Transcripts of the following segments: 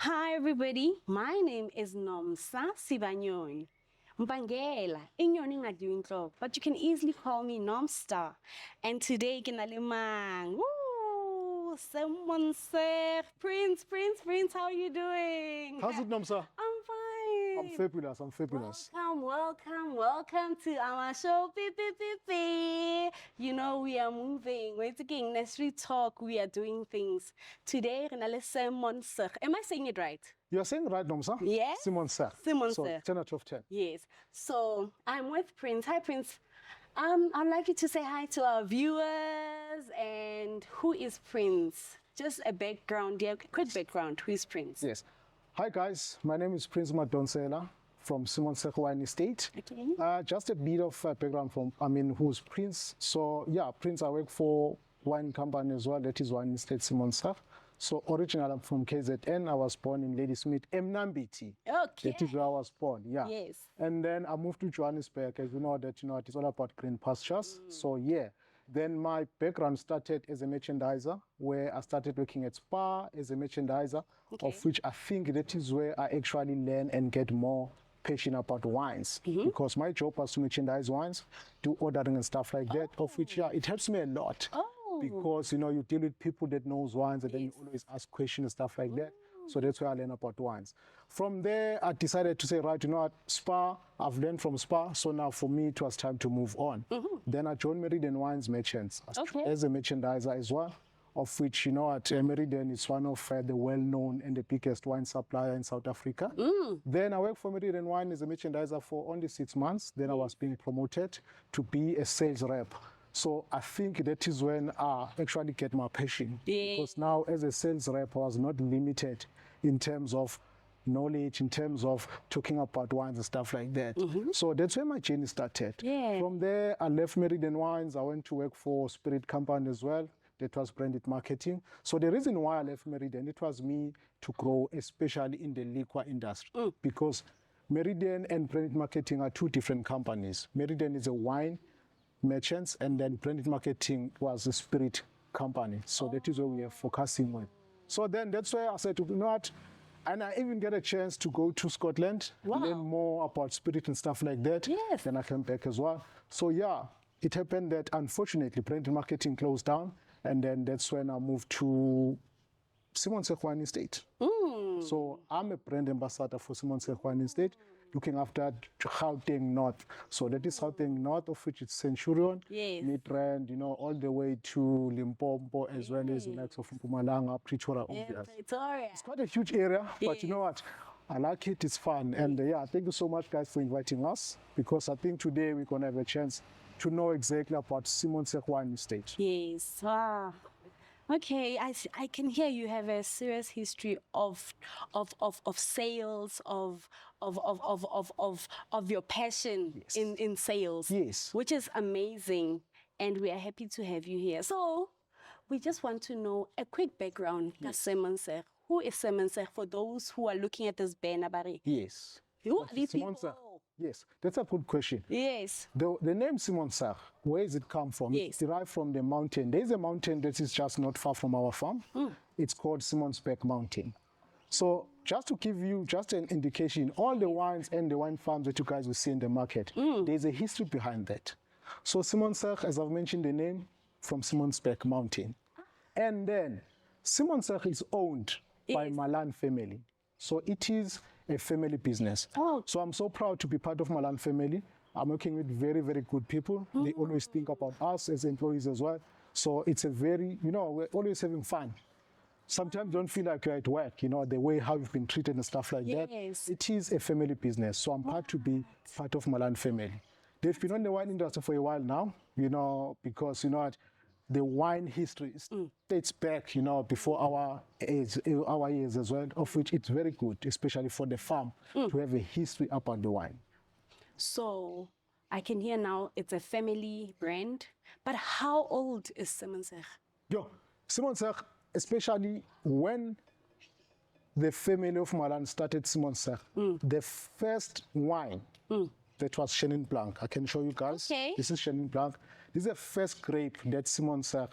Hi everybody, my name is NomstarS1 Mpangela, inyoni ngadiwe inhloko, but you can easily call me Nomstar. And today kinalimang. Woo! SimonSig, Prince, how are you doing? How's it, Nomstar? I'm fine. I'm fabulous. Welcome to our show. Beep, beep, beep, beep. You know, we are moving. We're taking the street talk. We are doing things. Today, SimonSig. Am I saying it right? You're saying right, Nomstar? Yes. SimonSig. SimonSig. So 10 out of 10. Yes. So I'm with Prince. Hi, Prince. I'd like you to say hi to our viewers. And who is Prince? Just a background, quick background. Who is Prince? Yes. Hi, guys. My name is Prince Madonsela from Simonsig Wine Estate. Okay. Just a bit of background from, who's Prince. So, yeah, Prince, I work for wine company as well. That is Wine Estate Simonsig. So, originally, I'm from KZN. I was born in Ladysmith, Mnambiti. Okay. That is where I was born, yeah. Yes. And then I moved to Johannesburg, as you know, it's all about green pastures. So, yeah. Then my background started as a merchandiser, where I started working at Spa as a merchandiser, of which I think that is where I actually learn and get more passionate about wines, because my job was to merchandise wines, do ordering and stuff like that, of which, yeah, it helps me a lot. Because, you know, you deal with people that knows wines, and then you always ask questions and stuff like that. So that's where I learn about wines. From there, I decided to say, right, you know what, Spa, I've learned from Spa, so now for me, it was time to move on. Then I joined Meridian Wines Merchants as a merchandiser as well, of which, you know what, Meridian is one of the well-known and the biggest wine supplier in South Africa. Then I worked for Meridian Wine as a merchandiser for only 6 months. Then I was being promoted to be a sales rep. So I think that is when I actually get my passion. Because now as a sales rep, I was not limited in terms of knowledge, in terms of talking about wines and stuff like that. So that's where my journey started. From there, I left Meridian Wines. I went to work for Spirit Company as well. That was branded marketing. So the reason why I left Meridian, it was me to grow, especially in the liquor industry. Because Meridian and branded marketing are two different companies. Meridian is a wine merchants, and then branded marketing was a spirit company. So that is where we are focusing on. So then that's why I said, you know what, and I even get a chance to go to Scotland, learn more about spirit and stuff like that. Then I came back as well. So yeah, it happened that unfortunately branded marketing closed down, and then that's when I moved to Simonsig Win Estate. So I'm a brand ambassador for Simonsig Win Estate, looking after Gauteng North. So that is Gauteng North, of which it's Centurion, Midrand, you know, all the way to Limpopo, as well as the likes of Mpumalanga, Pretoria, Pretoria. It's quite a huge area, but you know what? I like it, it's fun. And yeah, thank you so much, guys, for inviting us, because I think today we're going to have a chance to know exactly about Simonsig Win Estate. Yes. Wow. Okay, I can hear you have a serious history of sales, of your passion in sales. Which is amazing, and we are happy to have you here. So we just want to know a quick background of SimonSig. Who is SimonSig for those who are looking at this banner? Who are these people? Yes, that's a good question. Yes. The name SimonSig, where does it come from? It's derived from the mountain. There's a mountain that is just not far from our farm. It's called Simonsberg Mountain. So just to give you just an indication, all the wines and the wine farms that you guys will see in the market, there's a history behind that. So SimonSig, as I've mentioned the name, from Simonsberg Mountain. And then SimonSig is owned by Malan family. So it is a family business. So I'm so proud to be part of Malan family. I'm working with very, very good people. They always think about us as employees as well. So it's a very, you know, we're always having fun. Sometimes don't feel like you're at work, you know, the way how you've been treated and stuff like that. It is a family business. So I'm proud to be part of Malan family. They've been on the wine industry for a while now, you know, because, you know what, the wine history dates back, you know, before our years as well, of which it's very good, especially for the farm, to have a history about the wine. So I can hear now it's a family brand, but how old is SimonSig? SimonSig, especially when the family of Malan started SimonSig, the first wine that was Chenin Blanc. I can show you guys. This is Chenin Blanc. This is the first grape that SimonSig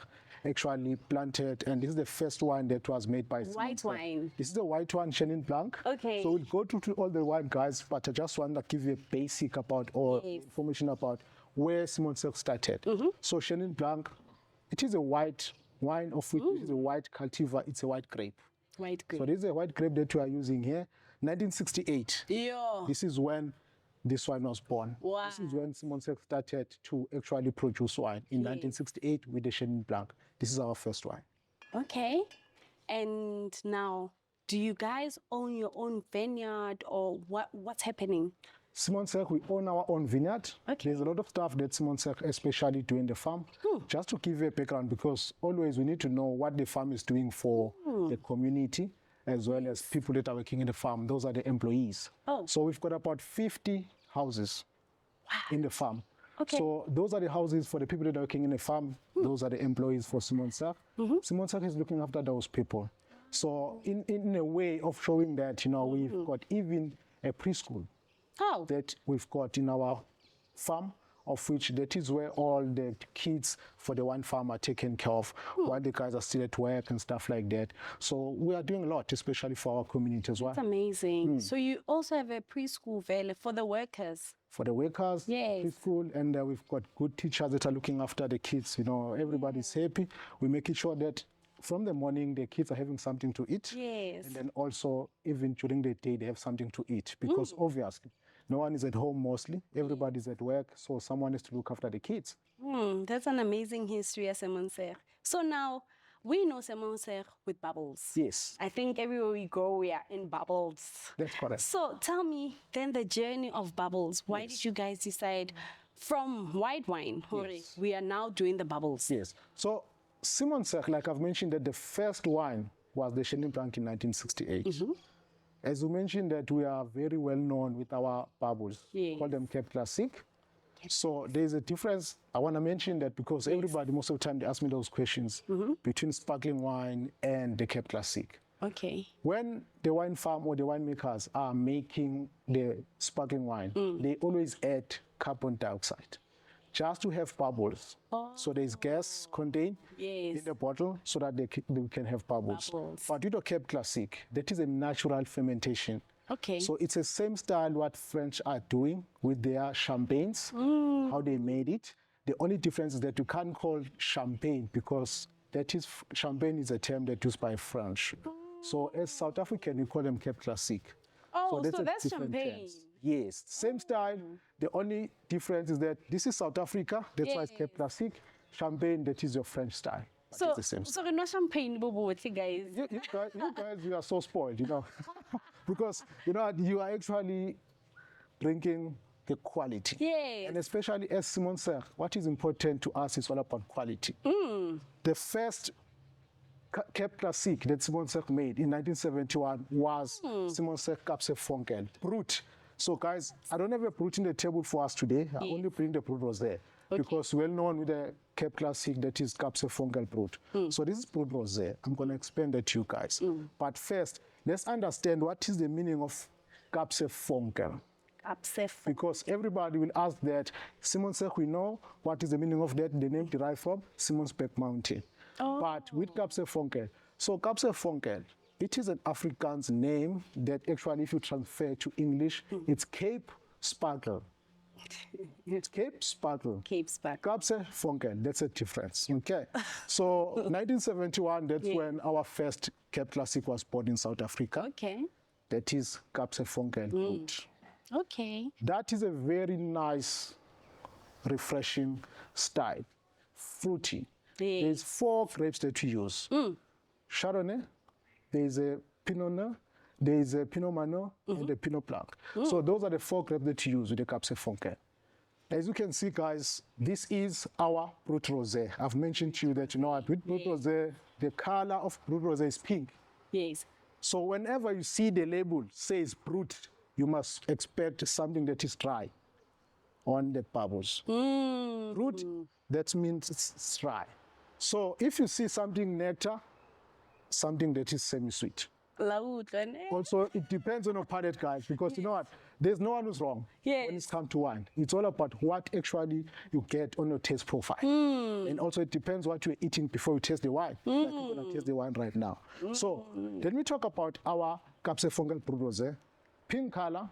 actually planted, and this is the first wine that was made by White Simonsig. wine. This is the white wine, Chenin Blanc. Okay. So we'll go to all the wine, guys, but I just want to give you a basic about or information about where Simonsig started. So Chenin Blanc, it is a white wine of which it is a white cultivar. It's a white grape. White grape. So this is a white grape that we are using here. 1968. Yeah. This is when this wine was born. Wow. This is when Simonsig started to actually produce wine in 1968 with the Chenin Blanc. This is our first wine. Okay. And now, do you guys own your own vineyard, or what's happening? Simonsig, we own our own vineyard. Okay. There's a lot of stuff that Simonsig especially do in the farm. Just to give you a background, because always we need to know what the farm is doing for the community, as well as people that are working in the farm. Those are the employees. Oh. So we've got about 50 houses in the farm. Okay. So those are the houses for the people that are working in the farm. Those are the employees for Simonsig. Simonsig is looking after those people. So in a way of showing that, you know, we've got even a preschool that we've got in our farm, of which that is where all the kids for the one farm are taken care of while the guys are still at work and stuff like that. So we are doing a lot, especially for our community as well. That's amazing. So you also have a preschool for the workers. For the workers, Yes. preschool, and we've got good teachers that are looking after the kids. You know, everybody's happy. We're making sure that from the morning the kids are having something to eat. Yes. And then also even during the day they have something to eat, because obviously no one is at home mostly. Everybody's at work, so someone has to look after the kids. That's an amazing history at Simonsig. So now, we know Simonsig with bubbles. Yes, I think everywhere we go, we are in bubbles. that's correct. So tell me then the journey of bubbles. Why did you guys decide from white wine, we are now doing the bubbles? Yes. So Simonsig, like I've mentioned, that the first wine was the Chenin Blanc in 1968. As you mentioned, that we are very well known with our bubbles. Yes. Call them Cape Classic. So there's a difference. I want to mention that because everybody, most of the time, they ask me those questions between sparkling wine and the Cape Classic. Okay. When the wine farm or the winemakers are making the sparkling wine, they always add carbon dioxide just to have bubbles. So there's gas contained in the bottle so that they can have bubbles. But with the Cape Classic, that is a natural fermentation. Okay. So it's the same style what French are doing with their champagnes, how they made it. The only difference is that you can't call champagne because champagne is a term that's used by French. So as South African, we call them Cape Classic. Oh, so a that's different champagne. terms. Yes, same style. The only difference is that this is South Africa, that's why it's Cape Classic. Champagne, that is your French style. But So, it's the same style. so no champagne, guys. You guys, you are so spoiled, you know, because you know you are actually drinking the quality. Yes. And especially as Simon said, what is important to us is all about quality. The first Cape Classic that Simonsig made in 1971 was Simonsig Capse Fonkel Brut. So guys, I don't have a Brut in the table for us today. I only bring the Brut Rosé because well known with the Cape Classic that is Capse Fonkel Brut. So this is Brut Rosé. I'm going to explain that to you guys. But first, let's understand what is the meaning of Capse Fonkel. Because everybody will ask that. Simonsig, we know what is the meaning of that. The name derived from Simonsberg Mountain. But with Capse Fonkel, so Capse Fonkel, it is an Afrikaans name that actually, if you transfer to English, it's Cape Sparkle. It's Cape Sparkle. Cape Sparkle. Capse Fonkel, that's a difference. Okay. So 1971, that's when our first Cape Classic was born in South Africa. Okay. That is Capse Fonkel Brut. Okay. That is a very nice, refreshing style. Fruity. Yes. There's 4 grapes that we use. Chardonnay, there's a Pinot Noir, there's a Pinot Meunier, and a Pinot Blanc. So those are the 4 grapes that you use with the Capse Fonkel. As you can see, guys, this is our Brut Rosé. I've mentioned to you that, you know, with Brut Rosé, the color of Brut Rosé is pink. Yes. So whenever you see the label says Brut, you must expect something that is dry on the bubbles. Brut, that means it's dry. So if you see something nectar, something that is semi-sweet. Also, it depends on your palate, guys, because you know what? There's no one who's wrong when it's come to wine. It's all about what actually you get on your taste profile. And also, it depends what you're eating before you taste the wine. Like you're going to taste the wine right now. So, let me talk about our Capse Fungal Brut Rosé. Pink color.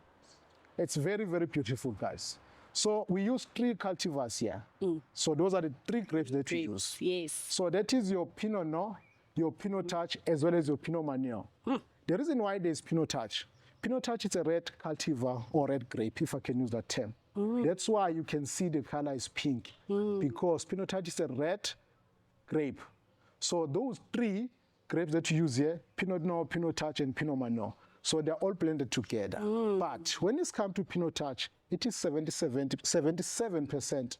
It's very, very beautiful, guys. So, we use 3 cultivars here. So, those are the 3 grapes that we use. Yes. So, that is your Pinot Noir, your Pinot Touch, as well as your Pinot Meunier. The reason why there's Pinot Touch is a red cultivar or red grape, if I can use that term. That's why you can see the color is pink, because Pinot Touch is a red grape. So those 3 grapes that you use here, Pinot Noir, Pinot Touch, and Pinot Meunier, so they're all blended together. But when it's come to Pinot Touch, it is 77%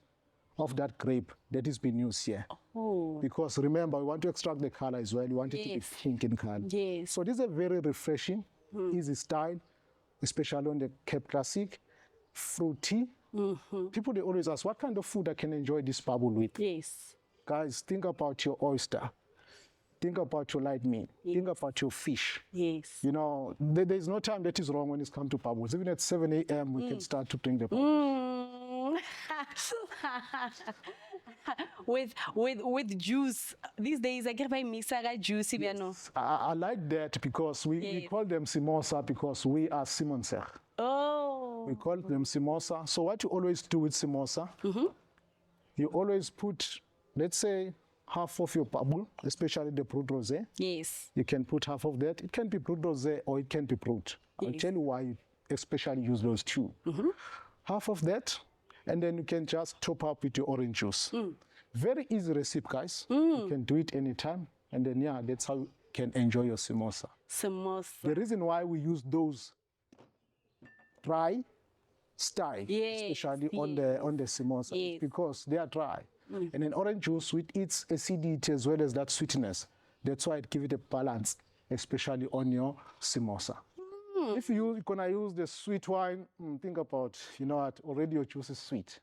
of that grape that is being used here. Because remember, we want to extract the color as well. You want it to be pink in color. So this is a very refreshing, easy style, especially on the Cape Classic, fruity. People, they always ask, what kind of food I can enjoy this bubble with? Guys, think about your oyster. Think about your light meat. Think about your fish. You know, there's no time that is wrong when it's come to bubbles. Even at 7 a.m., we can start to drink the bubbles. with juice. These days, I can buy mixer juice. I like that because we call them Simosa because we are Simonsig. We call them Simosa. So what you always do with Simosa, you always put, let's say, half of your bubble, especially the Brut Rosé. You can put half of that. It can be Brut Rosé or it can be Brut. I'll tell you why you especially use those 2. Half of that, and then you can just top up with your orange juice. Very easy recipe, guys. You can do it anytime. And then, yeah, that's how you can enjoy your Simosa. The reason why we use those dry style, especially on the Simosa, is because they are dry. And then orange juice with its acidity as well as that sweetness. That's why it gives it a balance, especially on your Simosa. If you're going to use the sweet wine, think about, you know what, already your juice is sweet.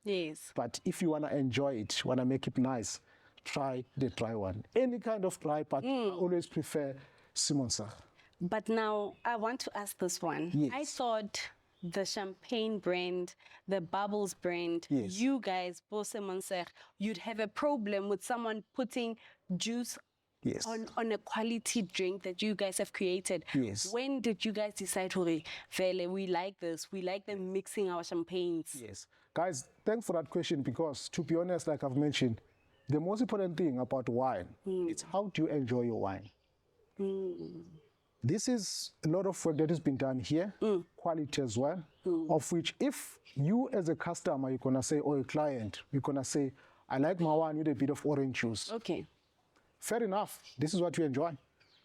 But if you want to enjoy it, want to make it nice, try the dry one. Any kind of dry, but I always prefer Simonsig. But now, I want to ask this one. I thought the champagne brand, the bubbles brand, you guys, both Simonsig, you'd have a problem with someone putting juice on a quality drink that you guys have created. When did you guys decide, Vele, we like this, we like them mixing our champagnes? Guys, thanks for that question because, to be honest, like I've mentioned, the most important thing about wine is how do you enjoy your wine? This is a lot of work that has been done here, quality as well, of which if you as a customer, you're going to say, or a client, you're going to say, I like my wine with a bit of orange juice. Fair enough. This is what you enjoy.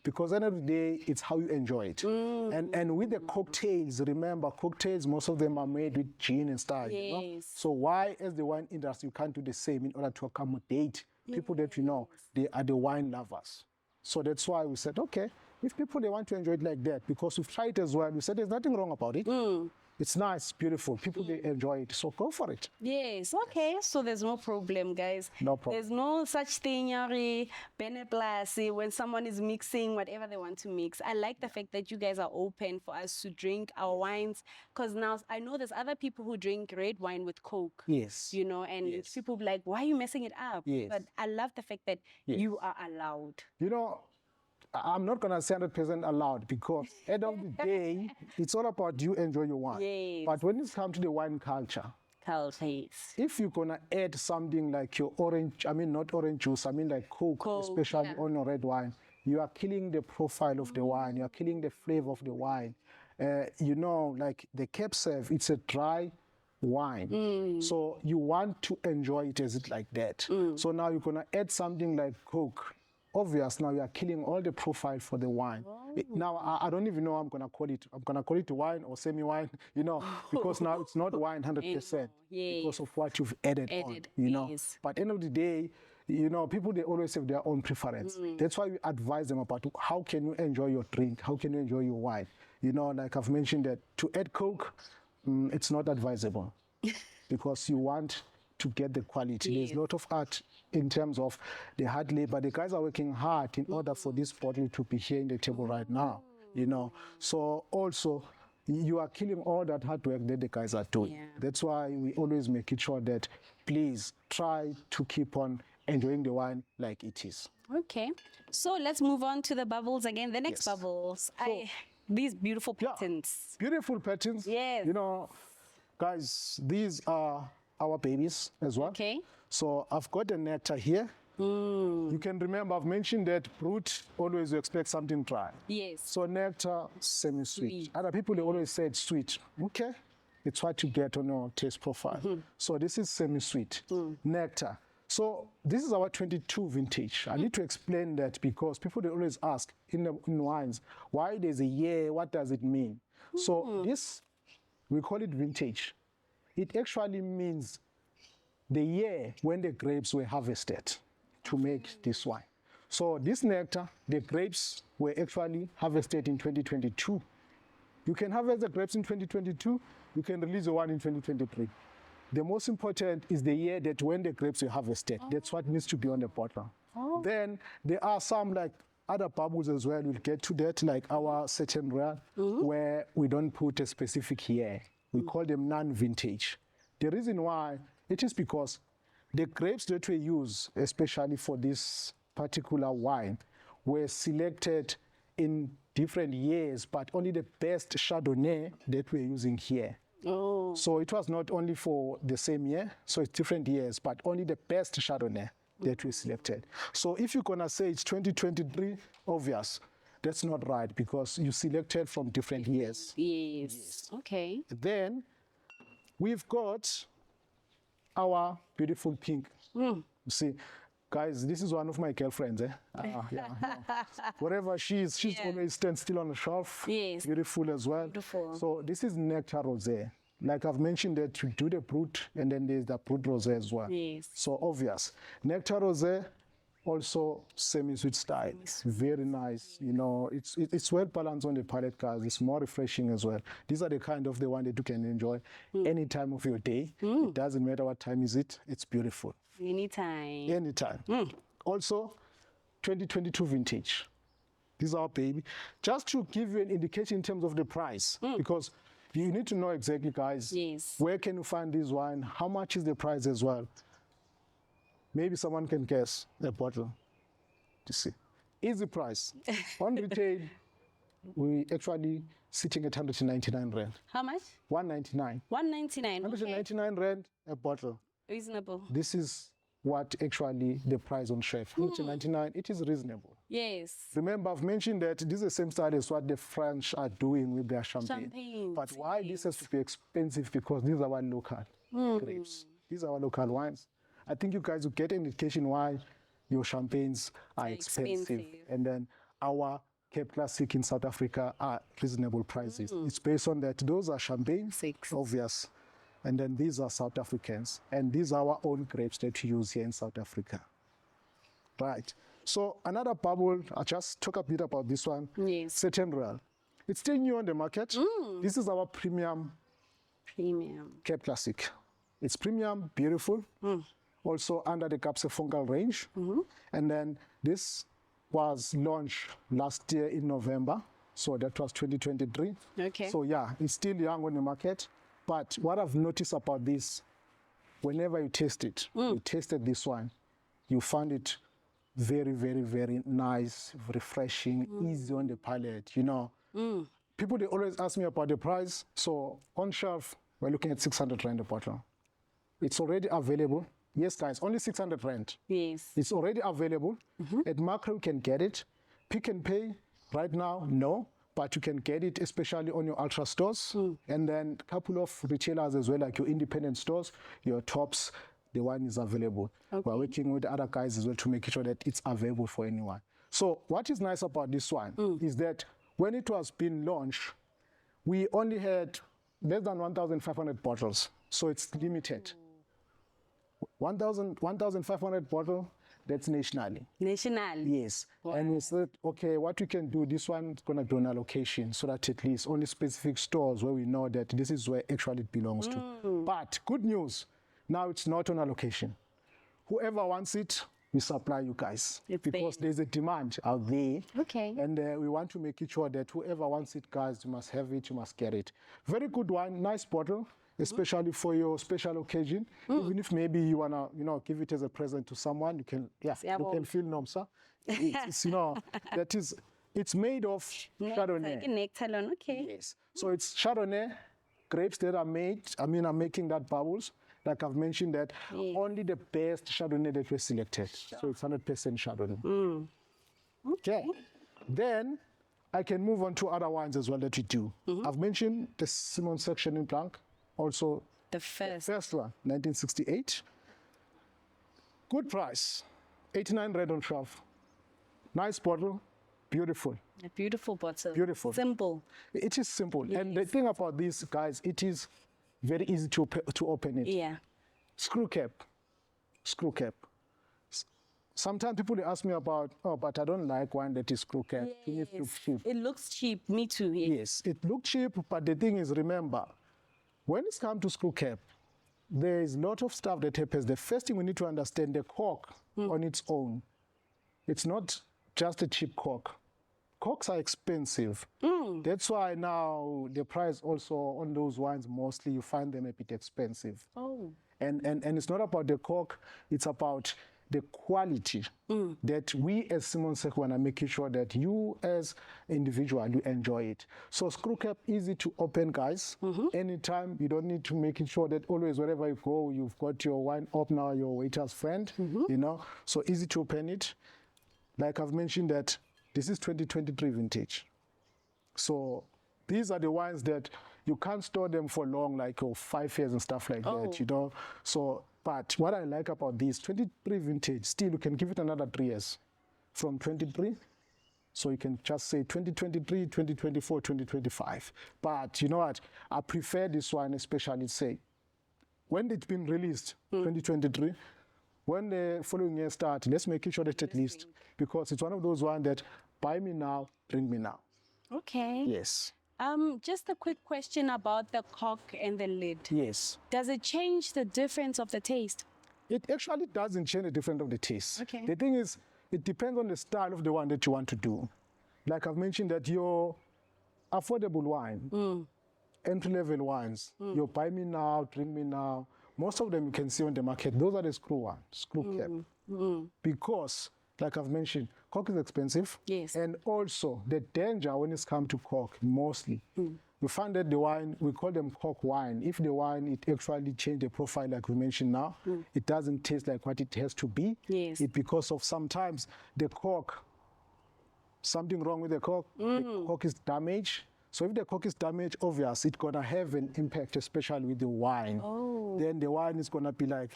Because at the end of the day, it's how you enjoy it. And with the cocktails, remember, cocktails, most of them are made with gin and stuff. You know? So why, as the wine industry, you can't do the same in order to accommodate people that you know, they are the wine lovers. So that's why we said, okay, if people, they want to enjoy it like that, because we've tried as well, we said there's nothing wrong about it. It's nice, beautiful. People, they enjoy it, so go for it. Okay. So there's no problem, guys. No problem. There's no such thing, when someone is mixing whatever they want to mix. I like the fact that you guys are open for us to drink our wines, because now I know there's other people who drink red wine with Coke. You know, and people be like, why are you messing it up? But I love the fact that you are allowed. You know, I'm not going to say 100% allowed because at the end of the day, it's all about you enjoy your wine. But when it comes to the wine culture, if you're going to add something like your orange, not orange juice, like Coke, especially on your red wine, you are killing the profile of the wine. You are killing the flavor of the wine. You know, like the Cape Serve, it's a dry wine. So you want to enjoy it as it like that. So now you're going to add something like Coke. Obvious, now you are killing all the profile for the wine. Now, I don't even know how I'm going to call it. I'm going to call it wine or semi-wine, you know, because now it's not wine 100% because of what you've added on, you know. But at the end of the day, you know, people, they always have their own preference. That's why we advise them about how can you enjoy your drink, how can you enjoy your wine. You know, like I've mentioned that to add Coke, it's not advisable because you want to get the quality. There's a lot of art in terms of the hard labor. The guys are working hard in order for this bottle to be here in the table right now. you know. So also, you are killing all that hard work that the guys are doing. Yeah. That's why we always make it sure that please try to keep on enjoying the wine like it is. Okay. So let's move on to the bubbles again. The next Yes. bubbles. These beautiful patterns. Beautiful patterns. Yes. You know, guys, these are our babies as well. Okay. So I've got a nectar here. You can remember I've mentioned that fruit always you expect something dry. Yes. So nectar, semi-sweet. Sweet. Other people they always said sweet. Okay, it's what you get on your taste profile. So this is semi-sweet nectar. So this is our 22 vintage. I need to explain that because people they always ask in wines, why there's a year, what does it mean? So this, we call it vintage. It actually means the year when the grapes were harvested to make this wine. So this nectar, the grapes were actually harvested in 2022. You can harvest the grapes in 2022, you can release the wine in 2023. The most important is the year that when the grapes were harvested. That's what needs to be on the bottle. Then there are some like other bubbles as well. We'll get to that, like our certain rare, where we don't put a specific year. We call them non-vintage. The reason why, it is because the grapes that we use, especially for this particular wine, were selected in different years, but only the best Chardonnay that we're using here. So it was not only for the same year, so it's different years, but only the best Chardonnay that we selected. So if you're gonna say it's 2023, obvious, that's not right because you selected from different years. Yes. Okay. Then we've got our beautiful pink. You see, guys, this is one of my girlfriends. Wherever she is, she's always stands still on the shelf. Yes. Beautiful as well. Beautiful. So this is nectar rosé. Like I've mentioned that you do the brut and then there's the brut rosé as well. Yes. So obvious. Nectar rosé, also semi-sweet style. Very nice. You know, it's well balanced on the palate, guys. It's more refreshing as well. These are the kind of the one that you can enjoy any time of your day. It doesn't matter what time is it. It's beautiful. Anytime. Anytime. Also, 2022 vintage. This is our baby. Just to give you an indication in terms of the price, because you need to know exactly, guys, where can you find this wine? How much is the price as well? Maybe someone can guess the bottle. You see. Easy price. On retail, we actually sitting at 199 rand. How much? 199. 199. 199 rand a bottle. Reasonable. This is what actually the price on shelf. 199, it is reasonable. Yes. Remember, I've mentioned that this is the same style as what the French are doing with their champagne. But why this has to be expensive? Because these are our local grapes. These are our local wines. I think you guys will get an indication why your champagnes are expensive. And then our Cape Classic in South Africa are reasonable prices. It's based on that. Those are champagnes, obvious. And then these are South Africans. And these are our own grapes that we use here in South Africa. Right. So another bubble, I'll just talk a bit about this one. Yes. Certain Royal. It's still new on the market. This is our premium Cape Classic. It's premium, beautiful. Also under the Capsefungal range. And then this was launched last year in November. So that was 2023. Okay. So yeah, it's still young on the market. But what I've noticed about this, whenever you taste it, you tasted this one, you found it very, very, very nice, refreshing, easy on the palate, you know. People, they always ask me about the price. So on shelf, we're looking at 600 rand a bottle. It's already available. Yes, guys, only 600 rand. Yes. It's already available. At Macro, you can get it. Pick and Pay, right now, no. But you can get it especially on your Ultra stores. And then a couple of retailers as well, like your independent stores, your Tops, the wine is available. We're working with other guys as well to make sure that it's available for anyone. So what is nice about this wine is that when it was being launched, we only had less than 1,500 bottles. So it's limited. 1,500 bottles, that's nationally. Nationally? Yes. Wow. And we said, okay, what we can do, this one's going to be on allocation so that at least only specific stores where we know that this is where actually it belongs to. But good news, now it's not on allocation. Whoever wants it, we supply you guys. It's because there. there's a demand out there. Okay. And we want to make it sure that whoever wants it, guys, you must have it, you must get it. Very good wine, nice bottle, especially for your special occasion. Even if maybe you want to, give it as a present to someone, you can, you can feel Nomsa. It's that is, it's made of Chardonnay. Nectar, okay. Yes. So it's Chardonnay, grapes that are made, are making that bubbles. Like I've mentioned that only the best Chardonnay that was selected. So it's 100% Chardonnay. Okay. Then I can move on to other wines as well that we do. I've mentioned the Simonsig Chenin Blanc, also the first one, 1968. Good price, 89 red on 12. Nice bottle, beautiful. A beautiful bottle. Beautiful. Simple. It is simple. Yes. And the thing about these guys, it is very easy to open it. Yeah. Screw cap. Sometimes people ask me about, but I don't like wine that is screw cap. Yes. It looks cheap. It looks cheap. Me too. Yes, it looks cheap, but the thing is, remember, when it's come to screw cap, there is a lot of stuff that happens. The first thing we need to understand, the cork on its own, it's not just a cheap cork. Corks are expensive. That's why now the price also on those wines, mostly you find them a bit expensive. Oh. And it's not about the cork, it's about the quality that we as Simonsig want to make sure that you as individual, you enjoy it. So screw cap, easy to open, guys. Anytime, you don't need to make sure that always wherever you go, you've got your wine opener, your waiter's friend, So easy to open it. Like I've mentioned that this is 2023 vintage. So these are the wines that you can't store them for long, like 5 years and stuff like that, So, but what I like about this 23 vintage, still you can give it another 3 years from 23. So you can just say 2023, 2024, 2025. But you know what? I prefer this one, especially say, when it's been released, 2023, when the following year starts, let's make sure that at least, because it's one of those ones that buy me now, bring me now. Okay. Yes. Just a quick question about the cork and the lid. Yes. Does it change the difference of the taste? It actually doesn't change the difference of the taste. Okay. The thing is, it depends on the style of the wine that you want to do. Like I've mentioned that your affordable wine, entry-level wines, your buy me now, drink me now, most of them you can see on the market, those are the screw cap. Because, like I've mentioned, cork is expensive. Yes. And also, the danger when it's come to cork, mostly, we find that the wine, we call them cork wine. If the wine, it actually changed the profile like we mentioned now, it doesn't taste like what it has to be. Yes. It because of sometimes the cork, something wrong with the cork is damaged. So if the cork is damaged, obvious, it's gonna have an impact, especially with the wine. Oh. Then the wine is gonna be like,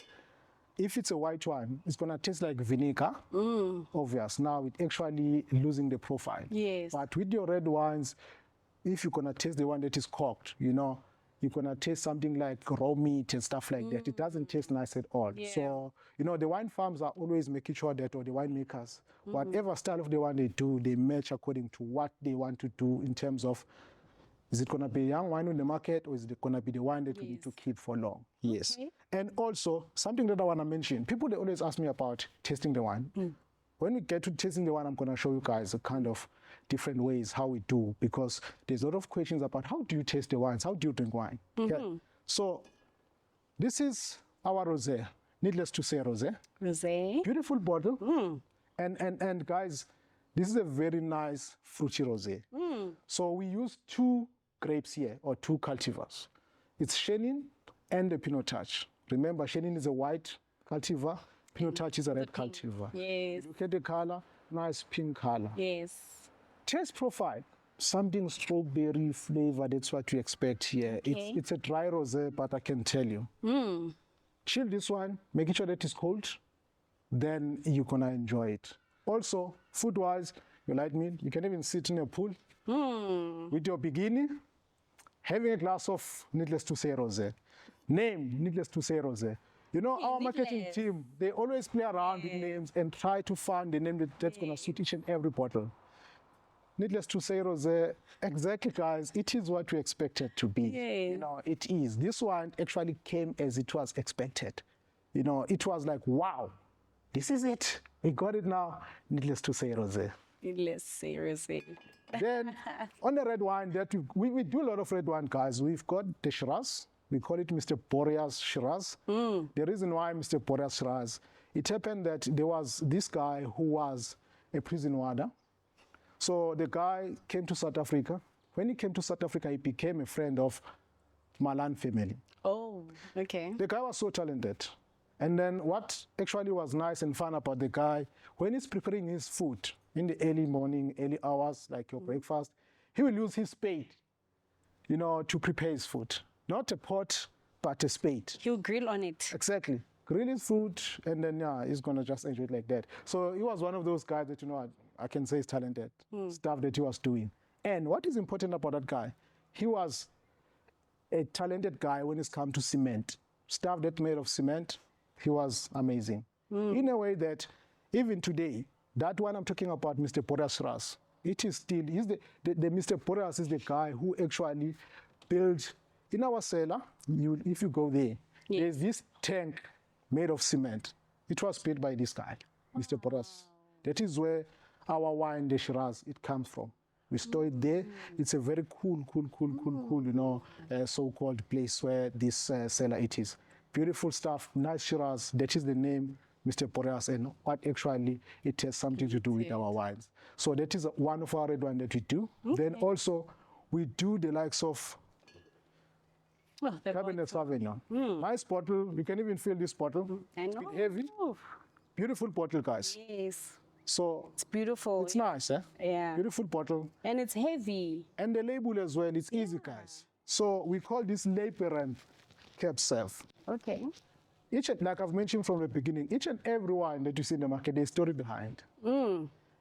if it's a white wine, it's gonna taste like vinegar. Obvious. Now it's actually losing the profile. Yes. But with your red wines, if you're gonna taste the one that is corked, you're gonna taste something like raw meat and stuff like that. It doesn't taste nice at all. Yeah. So, the wine farms are always making sure that, or the winemakers, whatever style of the wine they do, they match according to what they want to do in terms of, is it going to be a young wine on the market, or is it going to be the wine that we need to keep for long? Yes. Okay. And also, something that I want to mention, people, they always ask me about tasting the wine. When we get to tasting the wine, I'm going to show you guys a kind of different ways how we do, because there's a lot of questions about how do you taste the wines, how do you drink wine? Okay. So this is our rosé, needless to say rosé. Rosé. Beautiful bottle. And guys, this is a very nice fruity rosé. So we use 2 grapes here, or 2 cultivars. It's Chenin and the Pinotage. Remember, Chenin is a white cultivar, Pinotage is a red cultivar. Yes. Look at the color, nice pink color. Yes. Taste profile, something strawberry flavor, that's what you expect here. Okay. It's a dry rosé, but I can tell you. Chill this one, making sure that it's cold, then you're gonna enjoy it. Also, food-wise, you like meal, you can even sit in a pool with your bikini, having a glass of, needless to say, rosé. Name, needless to say, rosé. Our marketing team, they always play around with names and try to find the name that's going to suit each and every bottle. Needless to say, rosé, exactly, guys, it is what we expected to be. Yes. It is. This one actually came as it was expected. It was like, wow. this is it. We got it now. Needless to say, rosé. Needless to say, rosé. Then on the red wine, that we do a lot of red wine, guys. We've got the Shiraz. We call it Mr. Boreas Shiraz. The reason why Mr. Boreas Shiraz, it happened that there was this guy who was a prison warder. So the guy came to South Africa. When he came to South Africa, he became a friend of Malan family. Oh, okay. The guy was so talented. And then what actually was nice and fun about the guy, when he's preparing his food in the early morning, early hours, like your breakfast, he will use his spade, you know, to prepare his food. Not a pot, but a spade. He'll grill on it. Exactly. Grill his food, and then, yeah, he's going to just enjoy it like that. So he was one of those guys that, you know, I can say is talented, stuff that he was doing. And what is important about that guy, he was a talented guy when it's come to cement. Stuff that made of cement, he was amazing. In a way that even today, that one I'm talking about, Mr. Boreas Shiraz, it is still, the Mr. Boreas is the guy who actually built, in our cellar, if you go there, there's this tank made of cement. It was built by this guy, Mr. Boreas. That is where our wine, the Shiraz, it comes from. We store it there. It's a very cool, you know, so-called place where this cellar it is. Beautiful stuff, nice Shiraz. That is the name, Mr. Boreas, and what actually it has something to do with our wines. So that is one of our red wine that we do. Then also we do the likes of Cabernet Sauvignon. Nice bottle. You can even feel this bottle. I know. It's heavy. Beautiful bottle, guys. Yes. So it's beautiful. It's nice, eh? Yeah. Beautiful bottle. And it's heavy. And the label as well, it's easy, guys. So we call this Labyrinth Cab Sav. Okay. Like I've mentioned from the beginning, each and every wine that you see in the market, there's a story behind.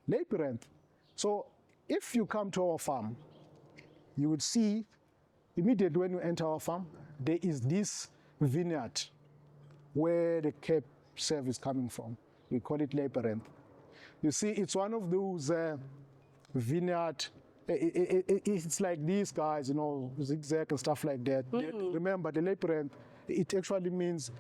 Labyrinth. So if you come to our farm, you would see immediately when you enter our farm, there is this vineyard where the Cab Sav is coming from. We call it Labyrinth. You see, it's one of those vineyard. It's like these guys, you know, zigzag and stuff like that. Remember, the labyrinth, it actually means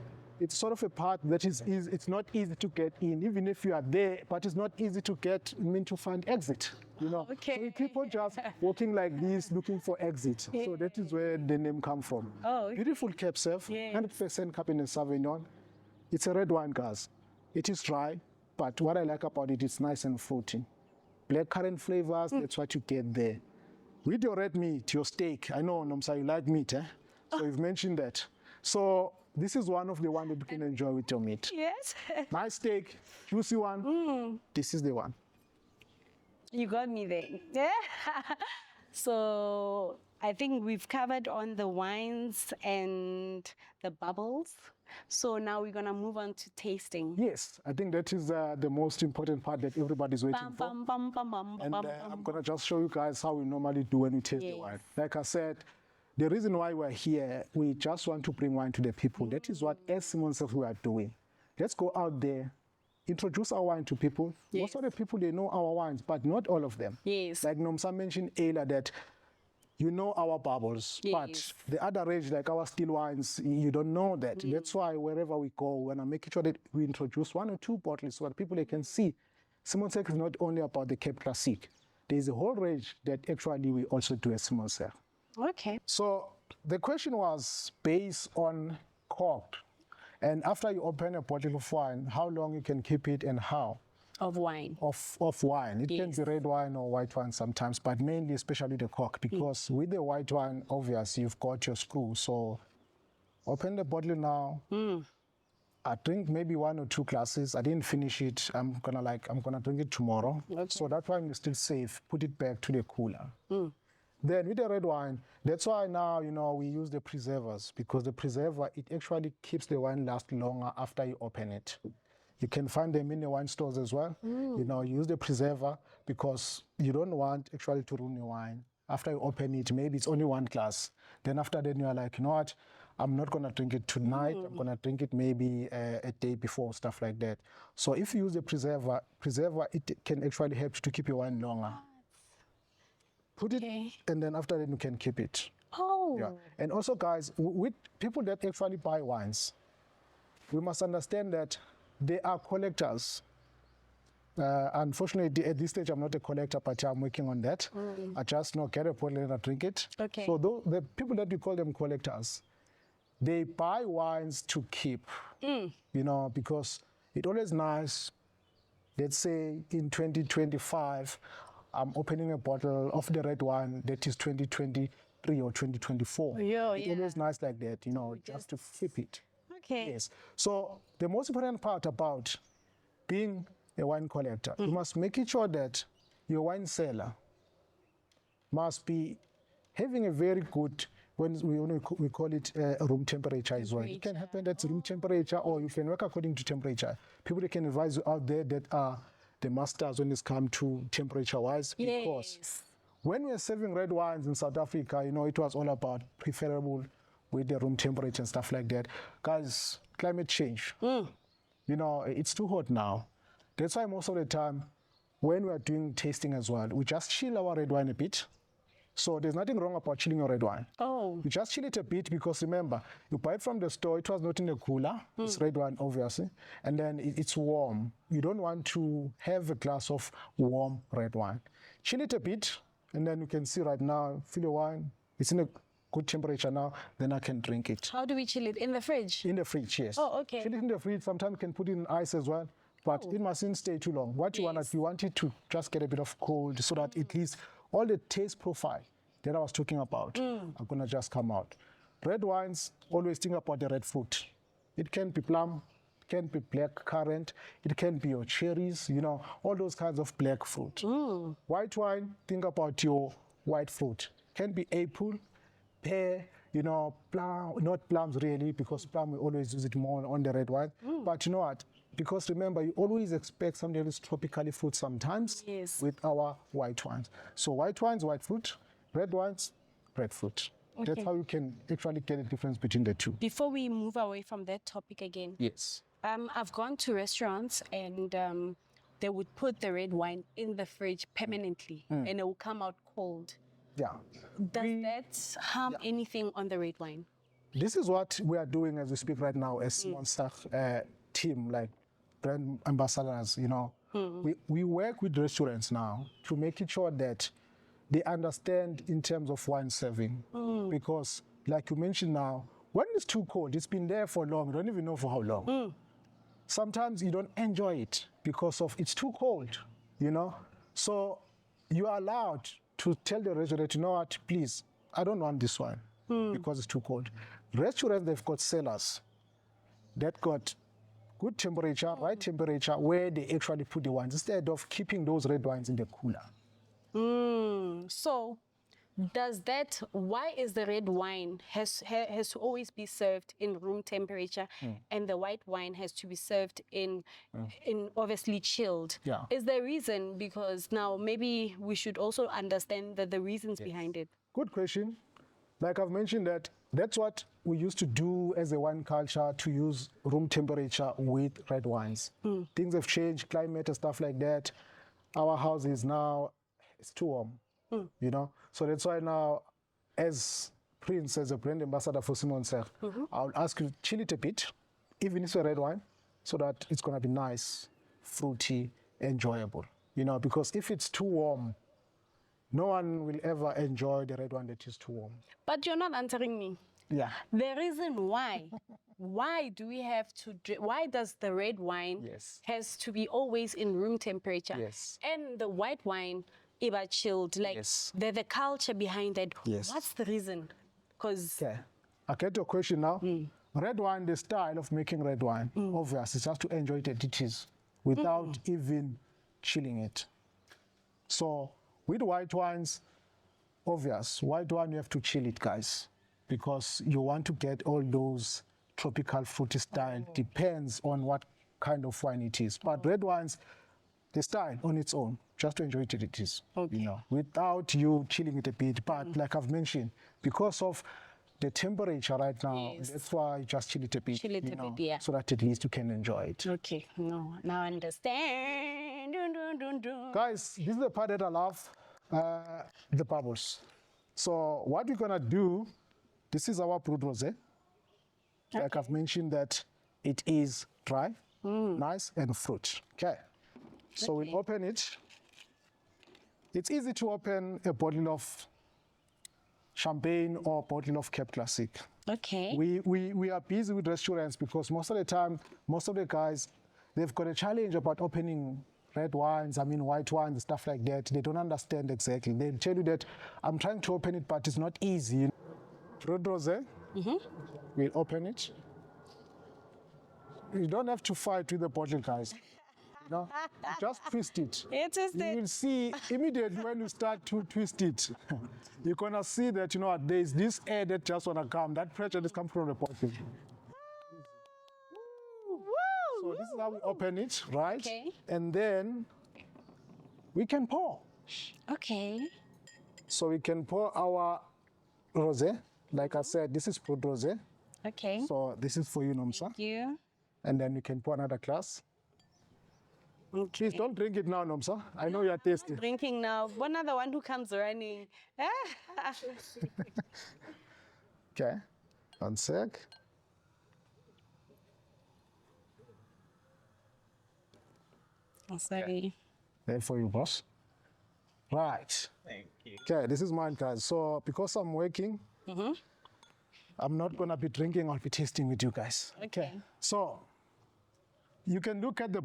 it's sort of a path that is easy. It's not easy to get in, even if you are there, but it's not easy to get, to find exit, you know. Okay. So people just walking like this, looking for exit. So that is where the name comes from. Oh, okay. Beautiful Cab Sav, 100% Cabernet Sauvignon. It's a red wine, guys. It is dry. But what I like about it, it's nice and fruity. Blackcurrant flavors, that's what you get there. With your red meat, your steak, I know, Nomsa, you like meat, eh? So you've mentioned that. So this is one of the ones that you can enjoy with your meat. Yes. Nice steak, juicy one. This is the one. You got me there. Yeah. So I think we've covered on the wines and the bubbles. So now we're going to move on to tasting. Yes, I think that is the most important part that everybody's waiting for. And I'm going to just show you guys how we normally do when we taste the wine. Like I said, the reason why we're here, we just want to bring wine to the people. That is what as SimonSig we are doing. Let's go out there, introduce our wine to people. Most of the people, they know our wines, but not all of them. Yes. Like Nomsa mentioned earlier that you know our bubbles, but the other range, like our still wines, you don't know that. That's why wherever we go, when I make sure that we introduce 1 or 2 bottles so that people they can see SimonSig is not only about the Cape Classic. There's a whole range that actually we also do at SimonSig. Okay. So the question was based on cork. And after you open a bottle of wine, how long you can keep it and how? Of wine. Of wine. It can be red wine or white wine sometimes, but mainly, especially the cork, because with the white wine, obviously, you've got your screw. So open the bottle now. I drink maybe 1 or 2 glasses. I didn't finish it. I'm gonna drink it tomorrow. Okay. So that wine is still safe. Put it back to the cooler. Then with the red wine, that's why now, we use the preservers, because the preserver, it actually keeps the wine last longer after you open it. You can find them in the wine stores as well. Use the preserver because you don't want actually to ruin your wine. After you open it, maybe it's only 1 glass. Then after that, you're like, you know what? I'm not going to drink it tonight. I'm going to drink it maybe a day before, stuff like that. So if you use the preserver, it can actually help you to keep your wine longer. Put it, and then after that, you can keep it. Oh. Yeah. And also, guys, with people that actually buy wines, we must understand that They are collectors. Unfortunately, at this stage, I'm not a collector, but I'm working on that. I just get a bottle and I drink it. Okay. So the people that we call them collectors, they buy wines to keep, because it's always nice. Let's say in 2025, I'm opening a bottle of the red wine that is 2023 or 2024. It's always nice like that, just to keep it. Okay. Yes. So the most important part about being a wine collector, you must make sure that your wine cellar must be having a very good, we call it room temperature as well. It can happen that's room temperature, or you can work according to temperature. People can advise you out there that are the masters when it's come to temperature-wise, because when we're serving red wines in South Africa, it was all about preferable with the room temperature and stuff like that. Guys, climate change, it's too hot now. That's why most of the time, when we are doing tasting as well, we just chill our red wine a bit. So there's nothing wrong about chilling your red wine. Oh. You just chill it a bit, because remember, you buy it from the store, it was not in a cooler. It's red wine, obviously. And then it's warm. You don't want to have a glass of warm red wine. Chill it a bit, and then you can see right now, feel your wine. It's in a good temperature now, then I can drink it. How do we chill it? In the fridge? In the fridge, yes. Oh, okay. Chill it in the fridge. Sometimes you can put it in ice as well. But it mustn't stay too long. What you want it to just get a bit of cold, so that at least all the taste profile that I was talking about are going to just come out. Red wines, always think about the red fruit. It can be plum, it can be black currant, it can be your cherries, all those kinds of black fruit. White wine, think about your white fruit. Can be apple, pear, plum, not plums really, because plum we always use it more on the red wine. But you know what? Because remember, you always expect something that is tropically fruit sometimes with our white wines. So white wines, white fruit, red wines, red fruit. Okay. That's how you can actually get a difference between the two. Before we move away from that topic again, yes, I've gone to restaurants and they would put the red wine in the fridge permanently and it will come out cold. Yeah. Does that harm anything on the red wine? This is what we are doing as we speak right now as Monster team, like brand ambassadors, We work with restaurants now to make it sure that they understand in terms of wine serving. Because, like you mentioned now, when it's too cold, it's been there for long, you don't even know for how long. Sometimes you don't enjoy it because of it's too cold, So you are allowed to tell the restaurant, you know what, please, I don't want this wine because it's too cold. Restaurants, they've got cellars that got good temperature, right temperature, where they actually put the wines instead of keeping those red wines in the cooler. So, why is the red wine has to always be served in room temperature and the white wine has to be served in obviously chilled? Yeah. Is there a reason? Because now maybe we should also understand the reasons behind it. Good question. Like I've mentioned that's what we used to do as a wine culture, to use room temperature with red wines. Things have changed, climate and stuff like that. Our house is now, it's too warm, So that's why now, as Prince, as a brand ambassador for SimonSig, I'll ask you to chill it a bit, even if it's a red wine, so that it's going to be nice, fruity, enjoyable. Because if it's too warm, no one will ever enjoy the red wine that is too warm. But you're not answering me. Yeah. The reason why do we have to why does the red wine has to be always in room temperature? Yes. And the white wine ever chilled, like the culture behind that. Yes. What's the reason? Because I get your question now. Red wine, the style of making red wine, obvious, it's just to enjoy it as it is without even chilling it. So with white wines, obvious, white wine you have to chill it, guys, because you want to get all those tropical fruity style. Depends on what kind of wine it is. But red wines, the style on its own, just to enjoy it is, without you chilling it a bit. But like I've mentioned, because of the temperature right now, that's why you just chill it a bit, so that at least you can enjoy it. Okay, now I understand. Guys, this is the part that I love, the bubbles. So what we're gonna do, this is our brut rosé. Like I've mentioned that it is dry, nice, and fruit. Okay. So we'll open it. It's easy to open a bottle of champagne or a bottle of Cape Classic. Okay. We are busy with restaurants because most of the time, most of the guys, they've got a challenge about opening red wines, white wines and stuff like that. They don't understand exactly. They'll tell you that I'm trying to open it, but it's not easy. Red rosé, we'll open it. You don't have to fight with the bottle, guys. No, just twist it. You will see immediately when you start to twist it, you're gonna see that there's this air that just wanna come. That pressure just comes from the bottle. So this is how we open it, right? Okay. And then we can pour. Okay. So we can pour our rosé. Like I said, this is fruit rosé. Okay. So this is for you, Nomsa. Thank you. And then we can pour another glass. Okay. Please don't drink it now, Nomsa. I know you're thirsty. Drinking now. One other one who comes running. Okay. 1 sec. Oh, sorry. There for you, boss. Right. Thank you. Okay, this is mine, guys. So because I'm working, I'm not gonna be drinking. I'll be tasting with you guys. Okay. So you can look at the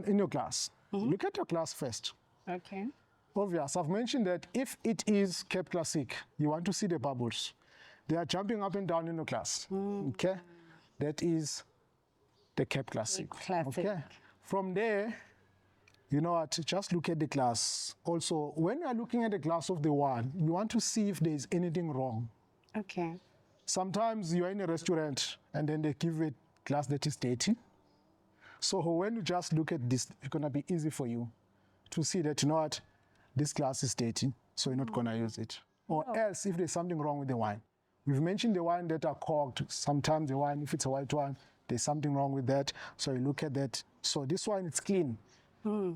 in your glass. Look at your glass first. Okay. Obvious. I've mentioned that if it is Cape Classic, you want to see the bubbles. They are jumping up and down in your glass. Okay. That is the Cape Classic. Classic. Okay. From there, you know what? Just look at the glass. Also, when you are looking at the glass of the wine, you want to see if there is anything wrong. Okay. Sometimes you are in a restaurant and then they give you a glass that is dirty. So when you just look at this, it's going to be easy for you to see that, you know what, this glass is dirty, so you're not going to use it. Or else, if there's something wrong with the wine. We've mentioned the wine that are corked. Sometimes the wine, if it's a white wine, there's something wrong with that. So you look at that. So this wine, it's clean.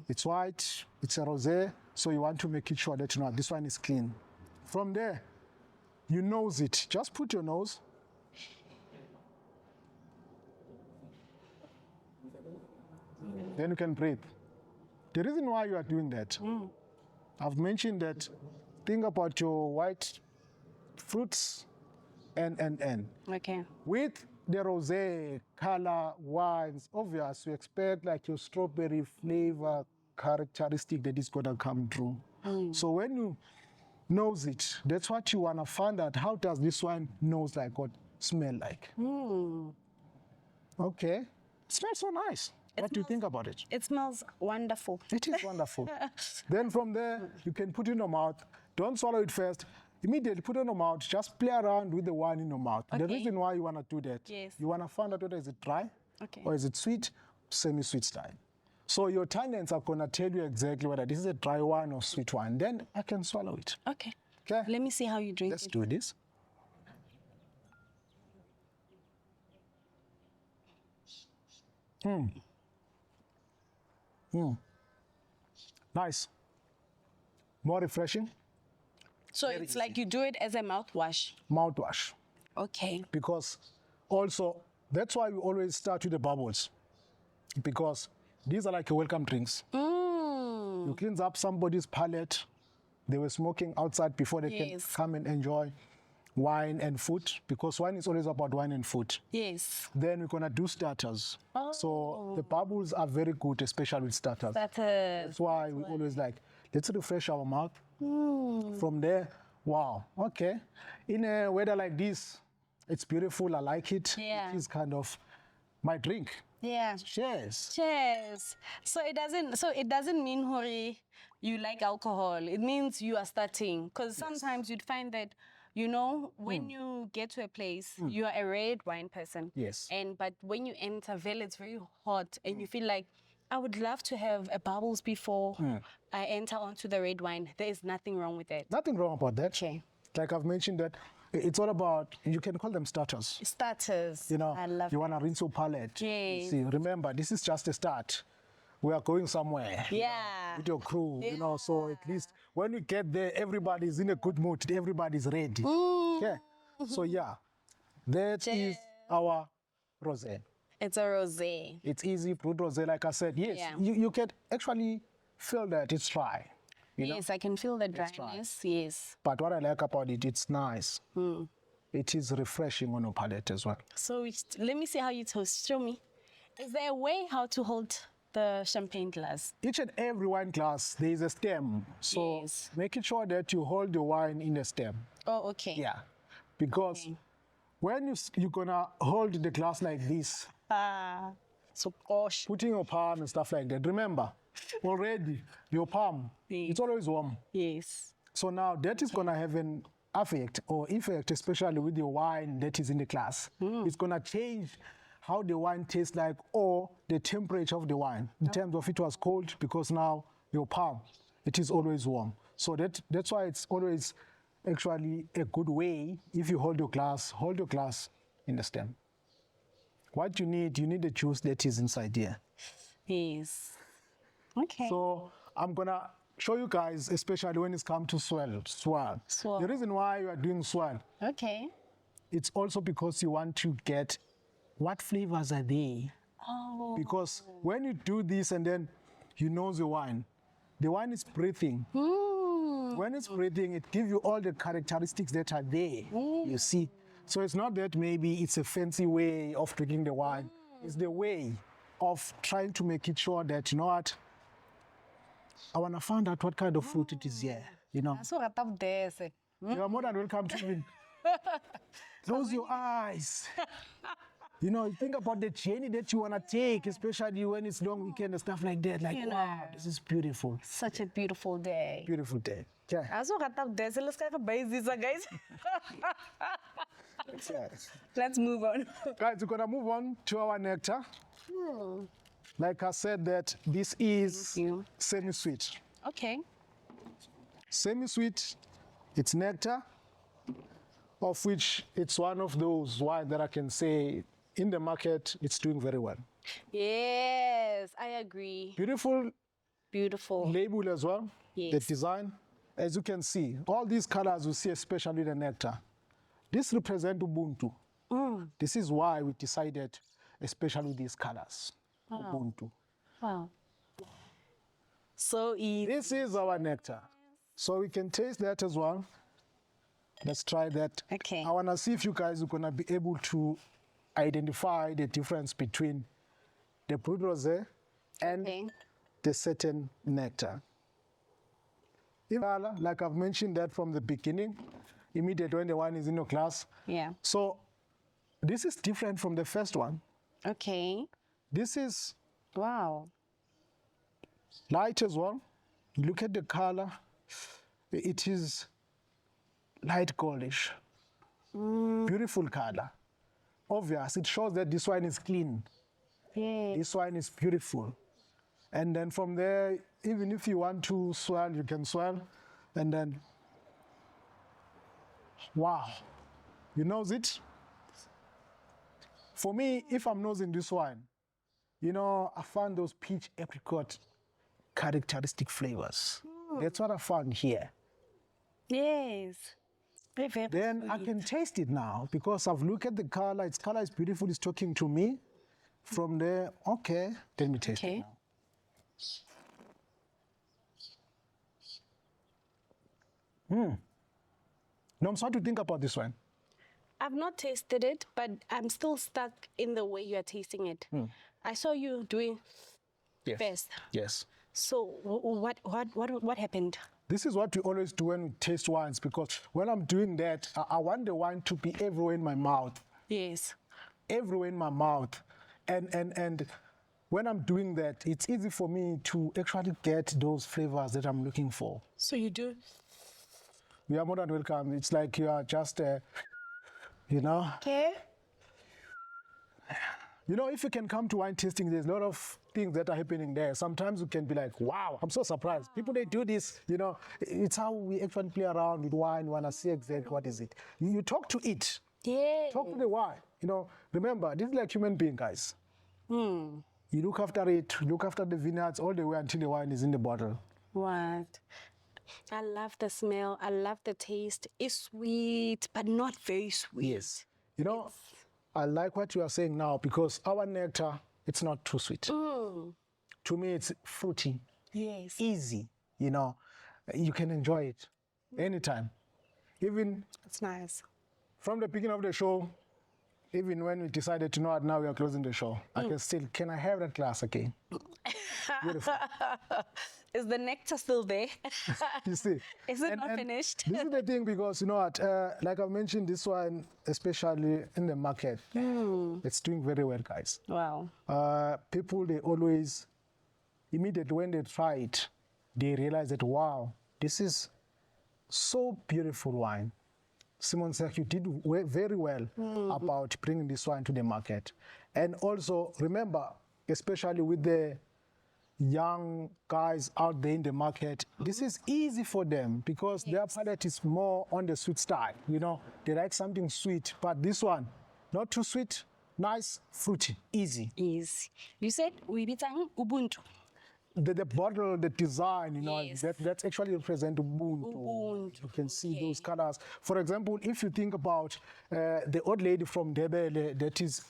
It's white, it's a rosé, so you want to make it sure that, you know, this one is clean. From there, you nose it. Just put your nose. Then you can breathe. The reason why you are doing that, I've mentioned that, think about your white fruits and. Okay. With the rosé color wines, obvious, you expect like your strawberry flavor characteristic that is gonna come through. So when you nose it, that's what you wanna find out. How does this wine nose like, what smell like? Okay, it smells so nice. What do you think about it? It smells wonderful. It is wonderful. Then from there, you can put it in your mouth. Don't swallow it first. Immediately put it in your mouth. Just play around with the wine in your mouth. The Okay. reason why you want to do that, Yes. you want to find out whether is it dry Okay. or is it sweet, semi-sweet style. So your tannins are going to tell you exactly whether this is a dry wine or sweet wine. Then I can swallow it. Okay. Okay? Let me see how you drink Let's it. do this. Nice. More refreshing. So it's like you do it as a mouthwash. Mouthwash. Okay. Because also, that's why we always start with the bubbles. Because these are like welcome drinks. You cleanse up somebody's palate. They were smoking outside before they can Yes. come and enjoy wine and food. Because wine is always about wine and food. Yes. Then we're going to do starters. So the bubbles are very good, especially with starters. That's why we always like, let's refresh our mouth. From there, wow, okay. In a weather like this, it's beautiful. I like it. Yeah. It is kind of my drink. Yeah. Cheers. Cheers. So it doesn't mean Hori, you like alcohol. It means you are starting. Because sometimes you'd find that, you know, when you get to a place, you are a red wine person. Yes. But when you enter Vale, it's very hot and you feel like, I would love to have a bubbles before I enter onto the red wine. There is nothing wrong with that. Nothing wrong about that. Okay. Like I've mentioned that it's all about, you can call them starters. Starters. You know, I love you want to rinse your palate. Yes. See, remember, this is just a start. We are going somewhere. Yeah. With your crew, you know, so at least when we get there, everybody's in a good mood. Everybody's ready. Okay. So yeah, that is our rosé. It's a rosé. It's easy, brut rosé, like I said. Yes, Yeah. you can actually feel that it's dry. You know? Yes, I can feel the dryness. Yes. But what I like about it, it's nice. It is refreshing on your palate as well. So let me see how you toast. Show me. Is there a way how to hold the champagne glass? Each and every wine glass, there is a stem. So Yes. making sure that you hold the wine in the stem. Oh, okay. Yeah. Because when you're going to hold the glass like this, So gosh. putting your palm and stuff like that, remember, already your palm, it's always warm. Yes. So now that is going to have an effect, especially with the wine that is in the glass. It's going to change how the wine tastes like, or the temperature of the wine in terms of it was cold, because now your palm, it is always warm. So that's why it's always actually a good way. If you hold your glass in the stem. What you need the juice that is inside here. Yes. Okay. So I'm gonna show you guys, especially when it's come to swirl. Swirl. The reason why you are doing swirl, Okay. it's also because you want to get what flavors are there. Oh. Because when you do this and then you nose the wine is breathing. When it's breathing, it gives you all the characteristics that are there, you see. So it's not that maybe it's a fancy way of drinking the wine. It's the way of trying to make it sure that, you know what, I want to find out what kind of fruit it is here, you know. So I thought this. You are more than welcome to me. Close your eyes. You know, think about the journey that you want to take, especially when it's long weekend and stuff like that. Like, You know. wow, this is beautiful. Such a beautiful day. Beautiful day. Yeah. I saw that this. Let's get a guys. Let's move on. Guys, we're going to move on to our nectar. Like I said, that this is you. semi-sweet. Okay. Semi-sweet, it's nectar, of which it's one of those wine that I can say in the market, it's doing very well. Yes, I agree. Beautiful Beautiful. label as well, the Yes. design. As you can see, all these colors you see, especially the nectar, this represents Ubuntu. This is why we decided, especially these colors, Ubuntu. Wow. So easy. This is our nectar. So we can taste that as well. Let's try that. Okay. I want to see if you guys are going to be able to identify the difference between the brut rosé and Okay. the certain nectar. Like I've mentioned that from the beginning, immediately when the wine is in your glass. Yeah. So this is different from the first one. Okay. This is Wow. light as well. Look at the color. It is light goldish. Beautiful color. Obvious. It shows that this wine is clean. Yeah. This wine is beautiful. And then from there, even if you want to swirl, you can swirl. And then, wow. You nose it? For me, if I'm nosing this wine, you know, I found those peach apricot characteristic flavors. That's what I found here. Yes. Very, very Then I sweet. can taste it now because I've looked at the color. Its color is beautiful. It's talking to me. From there, okay, let me taste Okay. it now. Noms, what do you think about this one? I've not tasted it, but I'm still stuck in the way you are tasting it. I saw you doing Yes. first. Yes. So what happened? This is what we always do when we taste wines, because when I'm doing that, I want the wine to be everywhere in my mouth. Yes. Everywhere in my mouth. And when I'm doing that, it's easy for me to actually get those flavors that I'm looking for. So you do. You are more than welcome. It's like you are just, you know. Okay. You know, if you can come to wine tasting, there's a lot of things that are happening there. Sometimes you can be like, wow, I'm so surprised. People, they do this, you know. It's how we actually play around with wine, want to see exactly what is it. You talk to it. Yeah. Talk to the wine. You know, remember, this is like human being, guys. You look after it, look after the vineyards all the way until the wine is in the bottle. What? I love the smell. I love the taste. It's sweet, but not very sweet. Yes. You know, I like what you are saying now because our nectar, it's not too sweet. To me, it's fruity. Yes. Easy, you know. You can enjoy it anytime. Even It's I from the beginning of the show, even when we decided to know that now we are closing the show, I can I have that glass again? Beautiful. Is the nectar still there? You see? Is it not finished? This is the thing because, you know what, like I mentioned, this one, especially in the market, it's doing very well, guys. Wow. People, they always, immediately when they try it, they realize that, wow, this is so beautiful wine. Simonsig, you did very well about bringing this wine to the market. And also, remember, especially with the young guys out there in the market, this is easy for them because their palate is more on the sweet style. You know, they like something sweet, but this one, not too sweet, nice, fruity, easy. Easy. You said we bitang Ubuntu. The bottle, the design, you know, Yes. that's actually represent Ubuntu. Ubuntu, You can see those colors. For example, if you think about the old lady from Debele, that is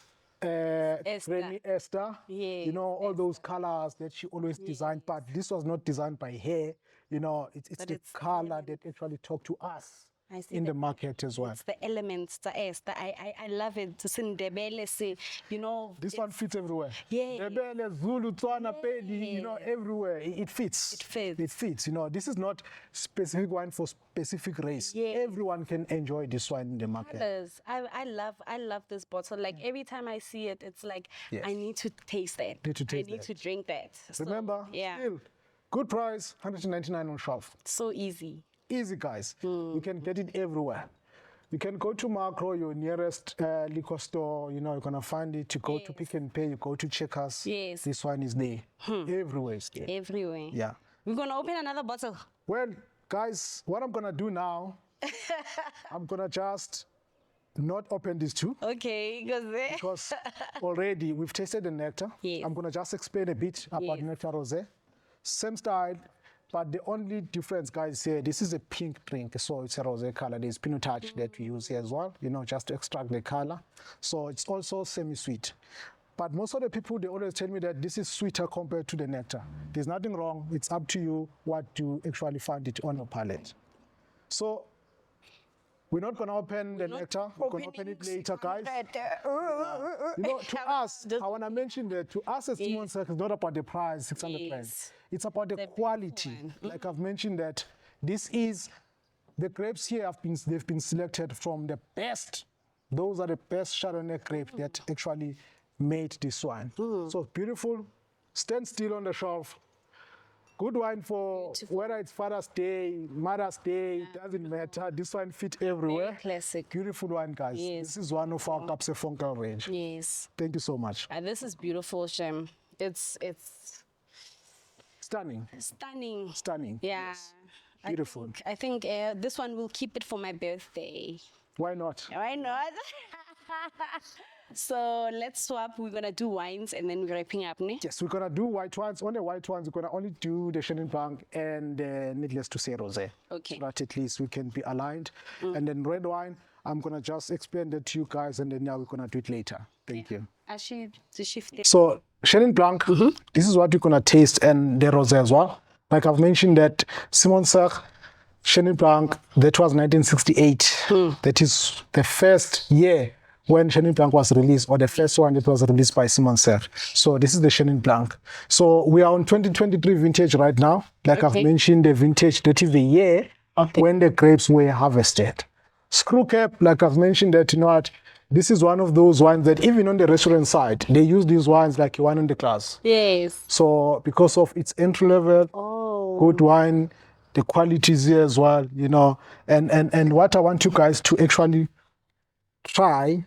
Granny Esther, Yes, you know, all those colors that she always designed, but this was not designed by her, you know, it's the color that actually talk to us I see in the that. market as well. It's the elements, the Esther. I love it. To sing Debele, you know. This one fits everywhere. Yeah. Debele, Zulu, Tswana, Pedi, you know, everywhere. It fits. It fits. It fits. You know, this is not specific wine for specific race. Yeah. Everyone can enjoy this wine in the market. Colors. I love this bottle. Like every time I see it, it's like Yes. I need to taste that. Need to taste I need that. to drink that. So, Remember, yeah, still, good price, 199 on shelf. so easy. Easy, guys. You can get it everywhere. You can go to Macro, your nearest liquor store. You know, you're going to find it. You go to Pick and Pay, you go to Checkers. Yes. This one is there. Everywhere is there. Everywhere. Yeah. We're gonna open another bottle. Well, guys, what I'm going to do now, I'm going to just not open these two Okay, because already we've tasted the nectar. Yes. I'm going to just explain a bit about Yes. nectar rosé. Same style, but the only difference, guys, here, this is a pink drink, so it's a rosé color. There's pinotage that we use here as well, you know, just to extract the color. So it's also semi-sweet. But most of the people, they always tell me that this is sweeter compared to the nectar. There's nothing wrong. It's up to you what you actually find it on your palate. So we're not going to open the nectar. We're going to open it later, guys. You know, to us, I want to mention that to us as Simonsig, it's not about the price, 600 Yes. francs. It's about the quality. Like I've mentioned that this is, the grapes here they've been selected from the best. Those are the best Chardonnay grapes that actually made this wine. So beautiful, stand still on the shelf. Good wine for whether it's Father's Day, Mother's Day, doesn't matter. This wine fit everywhere. Very classic. Beautiful wine, guys. Yes. This is one of our Capsefonkel range. Yes. Thank you so much. This is beautiful, Shem. It's Stunning. stunning. Stunning. Yeah. Yes. Beautiful. I think this one will keep it for my birthday. Why not? Why not? So let's swap. We're gonna do wines and then we're wrapping up, ne? Yes, we're going to do white wines. On the white wines, we're going to only do the Chenin Blanc and needless to say rosé. Okay. So that at least we can be aligned. And then red wine, I'm going to just explain that to you guys and then now we're going to do it later. Thank you. Actually, to shift it. So Chenin Blanc, this is what you're going to taste and the rosé as well. Like I've mentioned that Simonsig Chenin Blanc, that was 1968. That is the first year when Chenin Blanc was released, or the first one that was released by Simonsig. So this is the Chenin Blanc. So we are on 2023 vintage right now. Like I've mentioned, the vintage, that is the year when the grapes were harvested. Screw cap, like I've mentioned that, you know what, this is one of those wines that even on the restaurant side, they use these wines like a wine in the class. Yes. So because of its entry level, good wine, the quality is here as well, you know. And what I want you guys to actually try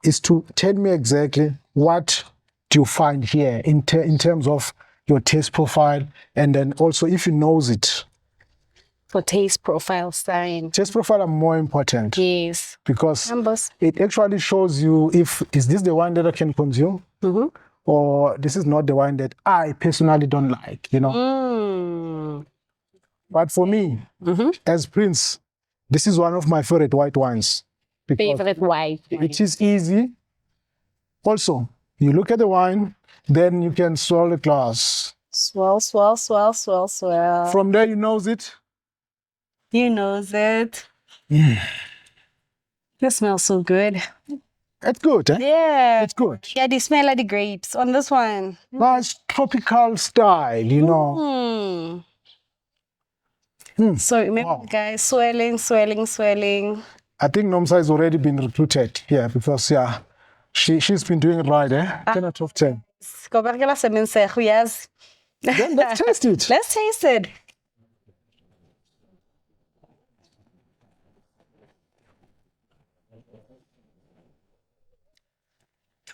is to tell me exactly what do you find here in terms of your taste profile, and then also if you knows it. For taste profile sign. Taste profile are more important Yes. because Numbers. it actually shows you if is this the wine that I can consume or this is not the wine that I personally don't like, you know. But for me, as Prince, this is one of my favorite white wines. Because Favorite white. it is easy, Also, you look at the wine, then you can swirl the glass. Swirl, swirl, swirl, swirl, swirl. From there, you nose it. You knows it. This smells so good. It's good, eh? Yeah. It's good. Yeah, they smell like the grapes on this one. Nice tropical style, you know. So remember, guys, swirling, swirling, swirling. I think Nomsa has already been recruited here because, yeah, she's been doing it right, eh? 10 out of 10. Yes. Then let's taste it. Let's taste it.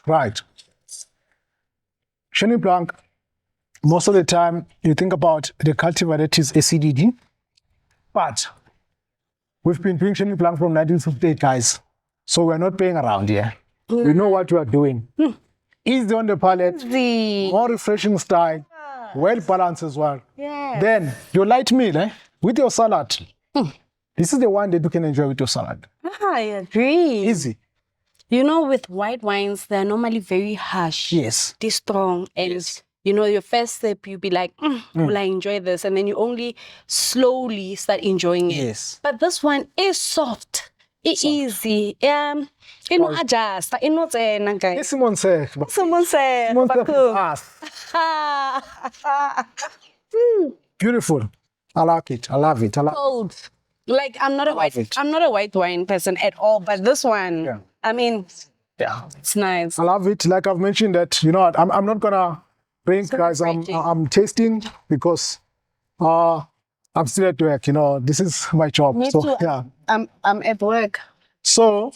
Right. Chenin Blanc, most of the time you think about the cultivar that is acidity, but we've been doing Chenin Blanc from 1958, guys. So we're not playing around here. We know what we are doing. Easy on the palate, more refreshing style, well balanced as well. Yeah. Then your light meal, eh? With your salad. This is the one that you can enjoy with your salad. I agree. Easy. You know, with white wines, they're normally very harsh. Yes. They're strong. And, you know, your first sip, you'll be like, will I enjoy this? And then you only slowly start enjoying it. Yes. But this one is soft. It's easy. It no adjust. It not guys. Yes, SimonSig. SimonSig. SimonSig Beautiful. I like it. I love it. I love Cold. Like I'm not a white wine person at all, but this one, Yeah. I mean, yeah. it's nice. I love it. Like I've mentioned that, you know what, I'm not gonna drink, guys. I'm tasting because I'm still at work, you know. This is my job. Me So too. yeah. I'm at work. So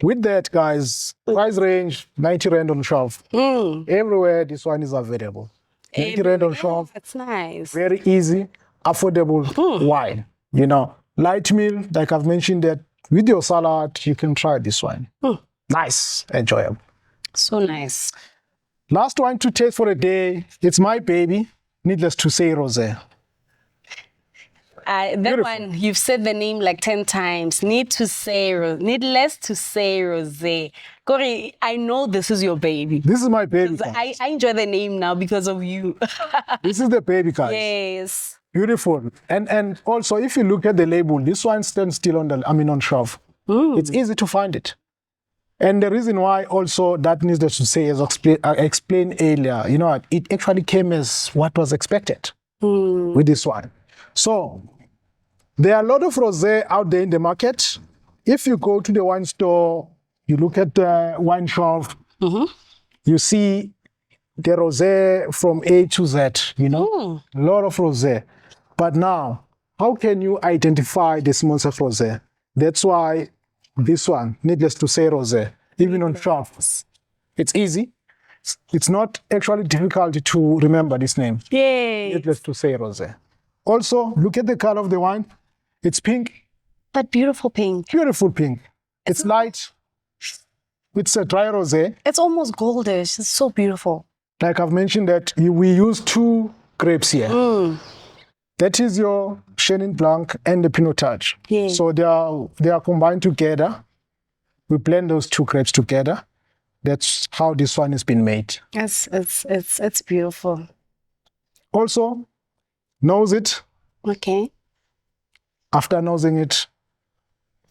with that, guys, price range 90 Rand on shelf. Everywhere this one is available. 90 Rand on shelf. It's nice. Very easy, affordable wine. You know, light meal, like I've mentioned that with your salad, you can try this wine. Nice, enjoyable. So nice. Last wine to taste for the day. It's my baby. Needless to say, rosé. That one, you've said the name like 10 times. Needless to say, rosé. Corey, I know this is your baby. This is my baby, guys. I enjoy the name now because of you. This is the baby, guys. Yes. Beautiful. And also, if you look at the label, this one stands still on shelf. It's easy to find it. And the reason why also that needs to say, as I explained earlier, you know, it actually came as what was expected with this one. So there are a lot of rosé out there in the market. If you go to the wine store, you look at the wine shelf, you see the rosé from A to Z, you know, a lot of rosé. But now, how can you identify the SimonSig rosé? That's why this one, needless to say, rosé, even on shelf, it's easy. It's not actually difficult to remember this name. Yay. Needless to say, rosé. Also, look at the color of the wine. It's pink. But beautiful pink. Beautiful pink. It's light. It's a dry rosé. It's almost goldish. It's so beautiful. Like I've mentioned that we use 2 grapes here. That is your Chenin Blanc and the Pinotage. Yeah. So they are combined together. We blend those 2 grapes together. That's how this one has been made. It's beautiful. Also, nose it. Okay. After nosing it,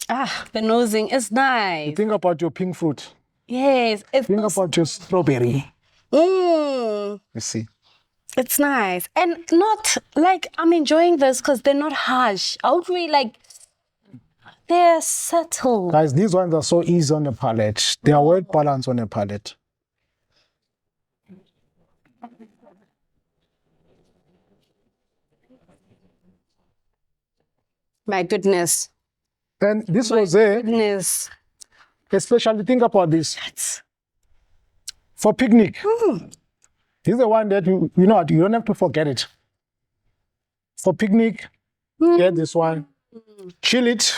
the nosing is nice. think about your pink fruit. Yes. Think about your strawberry. Mm. You see. It's nice. And not like I'm enjoying this because they're not harsh. I would really like they're subtle. Guys, these ones are so easy on the palate. They are well balanced on the palate. My goodness. And this rosé, Goodness. especially think about this. For picnic. This is the one that you know what, you don't have to forget it. For picnic, get this one. Chill it.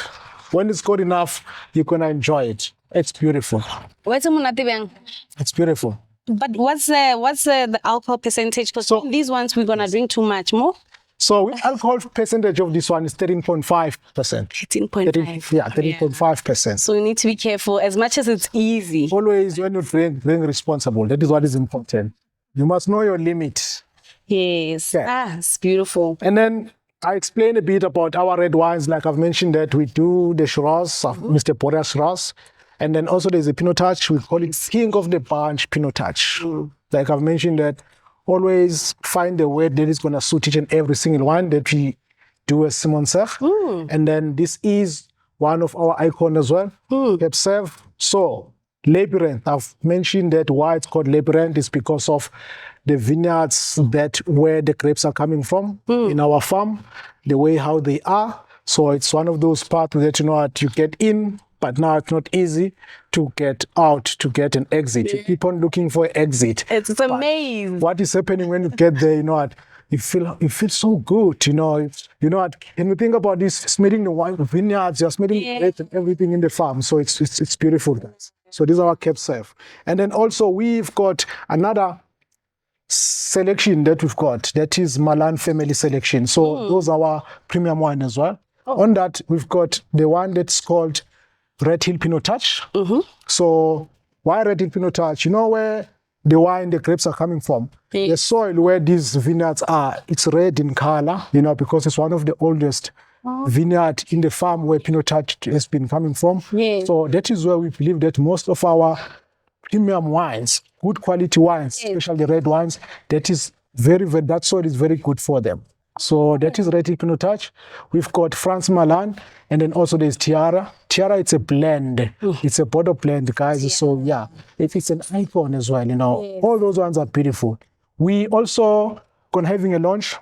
When it's good enough, you're gonna enjoy it. It's beautiful. What's the It's beautiful. But what's the alcohol percentage? Because these ones we're gonna drink too much more. So alcohol percentage of this one is 13.5%. 13.5. Yeah, 13.5%. So you need to be careful as much as it's easy. Always when you drink responsible. That is what is important. You must know your limit. Yes. Yeah. It's beautiful. And then I explained a bit about our red wines. Like I've mentioned that we do the Shiraz, Mr. Boreas Shiraz. And then also there's a Pinotage. We call it King of the Bunch Pinotage. Like I've mentioned that always find a word that is going to suit each and every single wine that we do as SimonSig. And then this is one of our icons as well, Cape Serve. So Labyrinth, I've mentioned that why it's called Labyrinth is because of the vineyards that where the grapes are coming from in our farm, the way how they are. So it's one of those parts that you know what you get in, but now it's not easy to get out, to get an exit. You keep on looking for an exit. It's amazing. What is happening when you get there, you know what? You feel so good, you know. You know what? Can you think about this? Smelling the wine, vineyards, just smelling grapes and everything in the farm. So it's beautiful, guys. So these are our Cape Serve. And then also we've got another selection that we've got. That is Malan Family Selection. So those are our premium wine as well. On that, we've got the one that's called Red Hill Pinotage. So why Red Hill Pinotage? You know where the wine, the grapes are coming from. The soil where these vineyards are, it's red in color, you know, because it's one of the oldest vineyard in the farm where Pinotage has been coming from. So that is where we believe that most of our premium wines, good quality wines, especially red wines, that soil is very good for them. So that is Red Hill Pinotage. We've got France Malan, and then also there's Tiara. Tiara, it's a blend. It's a Bordeaux blend, guys. So yeah, it's an icon as well, you know. All those ones are beautiful. We also gonna having a launch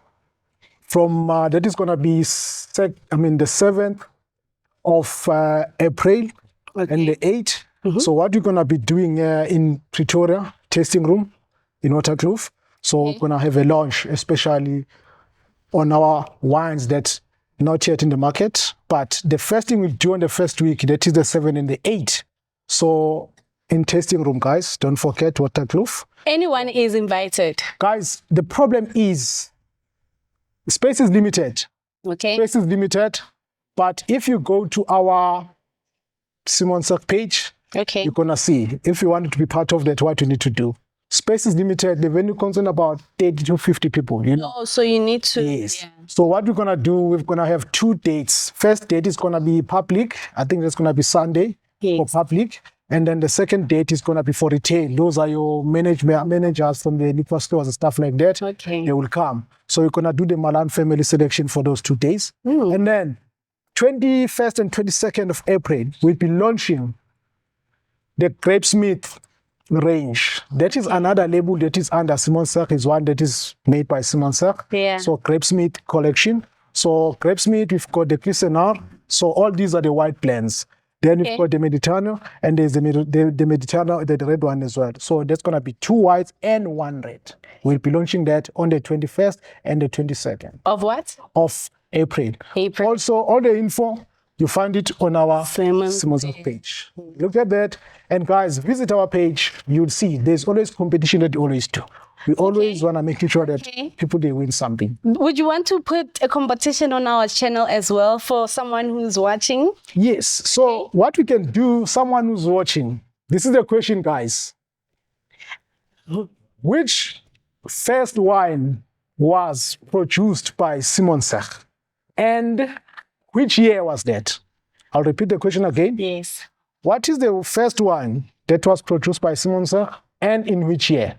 from, that is gonna be, the 7th of April and the 8th. So what we're gonna be doing in Pretoria, tasting room in Waterkloof. So we're gonna have a launch, especially on our wines that's not yet in the market. But the first thing we do on the first week, that is the 7th and the 8th. So in tasting room, guys, don't forget Waterkloof. Anyone is invited. Guys, the problem is space is limited. Space is limited. But if you go to our SimonSig page, you're going to see, if you want to be part of that, what you need to do. Space is limited. The venue concern about 30 to 50 people, you know. Oh, so you need to. Yes. So what we're going to do, we're going to have 2 dates. First date is going to be public. I think that's going to be Sunday for public. And then the second date is going to be for retail. Those are your managers from the liquor stores and stuff like that. They will come. So you're going to do the Malan Family Selection for those 2 days. And then 21st and 22nd of April, we'll be launching the Grapesmith range. That is another label that is under SimonSig, is one that is made by SimonSig. So Grapesmith collection. So Grapesmith, we've got the Cuisinart. So all these are the white blends. Then we've got the Mediterranean, and there's the Mediterranean, the red one as well. So that's going to be 2 whites and 1 red. We'll be launching that on the 21st and the 22nd. Of what? Of April. Also, all the info, you find it on our SimonSig page. Look at that. And guys, visit our page. You'll see there's always competition that we always do. We always want to make sure that people, they win something. Would you want to put a competition on our channel as well for someone who's watching? Yes. So what we can do, someone who's watching, this is the question, guys. Which first wine was produced by SimonSig? And which year was that? I'll repeat the question again. Yes. What is the first wine that was produced by SimonSig and in which year?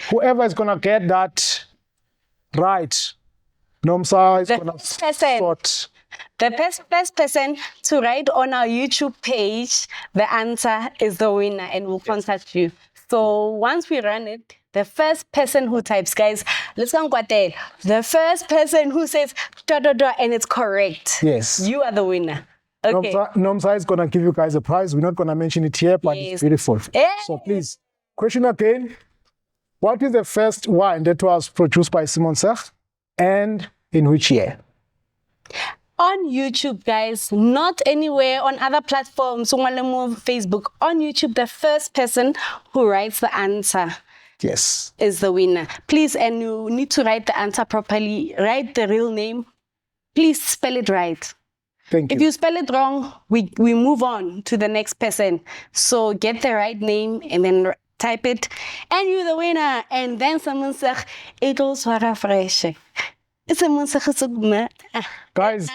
Whoever is going to get that right, NomstarS is going to sort. The first person to write on our YouTube page, the answer is the winner, and we'll contact you. So once we run it, the first person who types, guys, let's go and the first person who says da da da and it's correct. Yes. You are the winner. Okay. NomstarS is going to give you guys a prize. We're not going to mention it here, but it's beautiful. So please, question again. What is the first wine that was produced by SimonSig and in which year? On YouTube, guys, not anywhere on other platforms, Facebook. On YouTube, the first person who writes the answer Yes. is the winner. Please, and you need to write the answer properly. Write the real name. Please spell it right. Thank If you. you spell it wrong, we move on to the next person. So get the right name and then type it, and you're the winner. And then someone says, it will swara fresh. Someone says, Guys,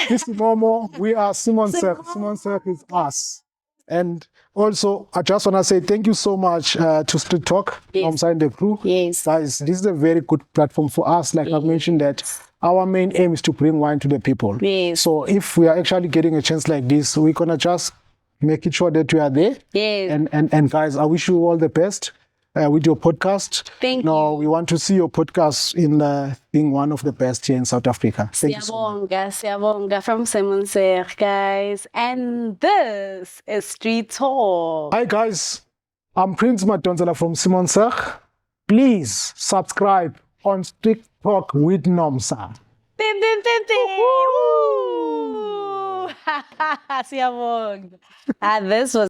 this is normal. We are SimonSig. SimonSig is us. And also, I just want to say thank you so much to Street Talk, Yes. and the crew. Yes. Guys, this is a very good platform for us. Like I've mentioned that our main aim is to bring wine to the people. Yes. So if we are actually getting a chance like this, we're going to just make it sure that we are there. Yes. And guys, I wish you all the best with your podcast. Thank you. We want to see your podcast in being one of the best here in South Africa. Thank you so much. Siyabonga from SimonSig, guys. And this is Street Talk. Hi guys, I'm Prince Madonzela from SimonSig. Please subscribe on Street Talk with Nomsa. Tin, tin, tin, tin. Woo! Siyabonga. This was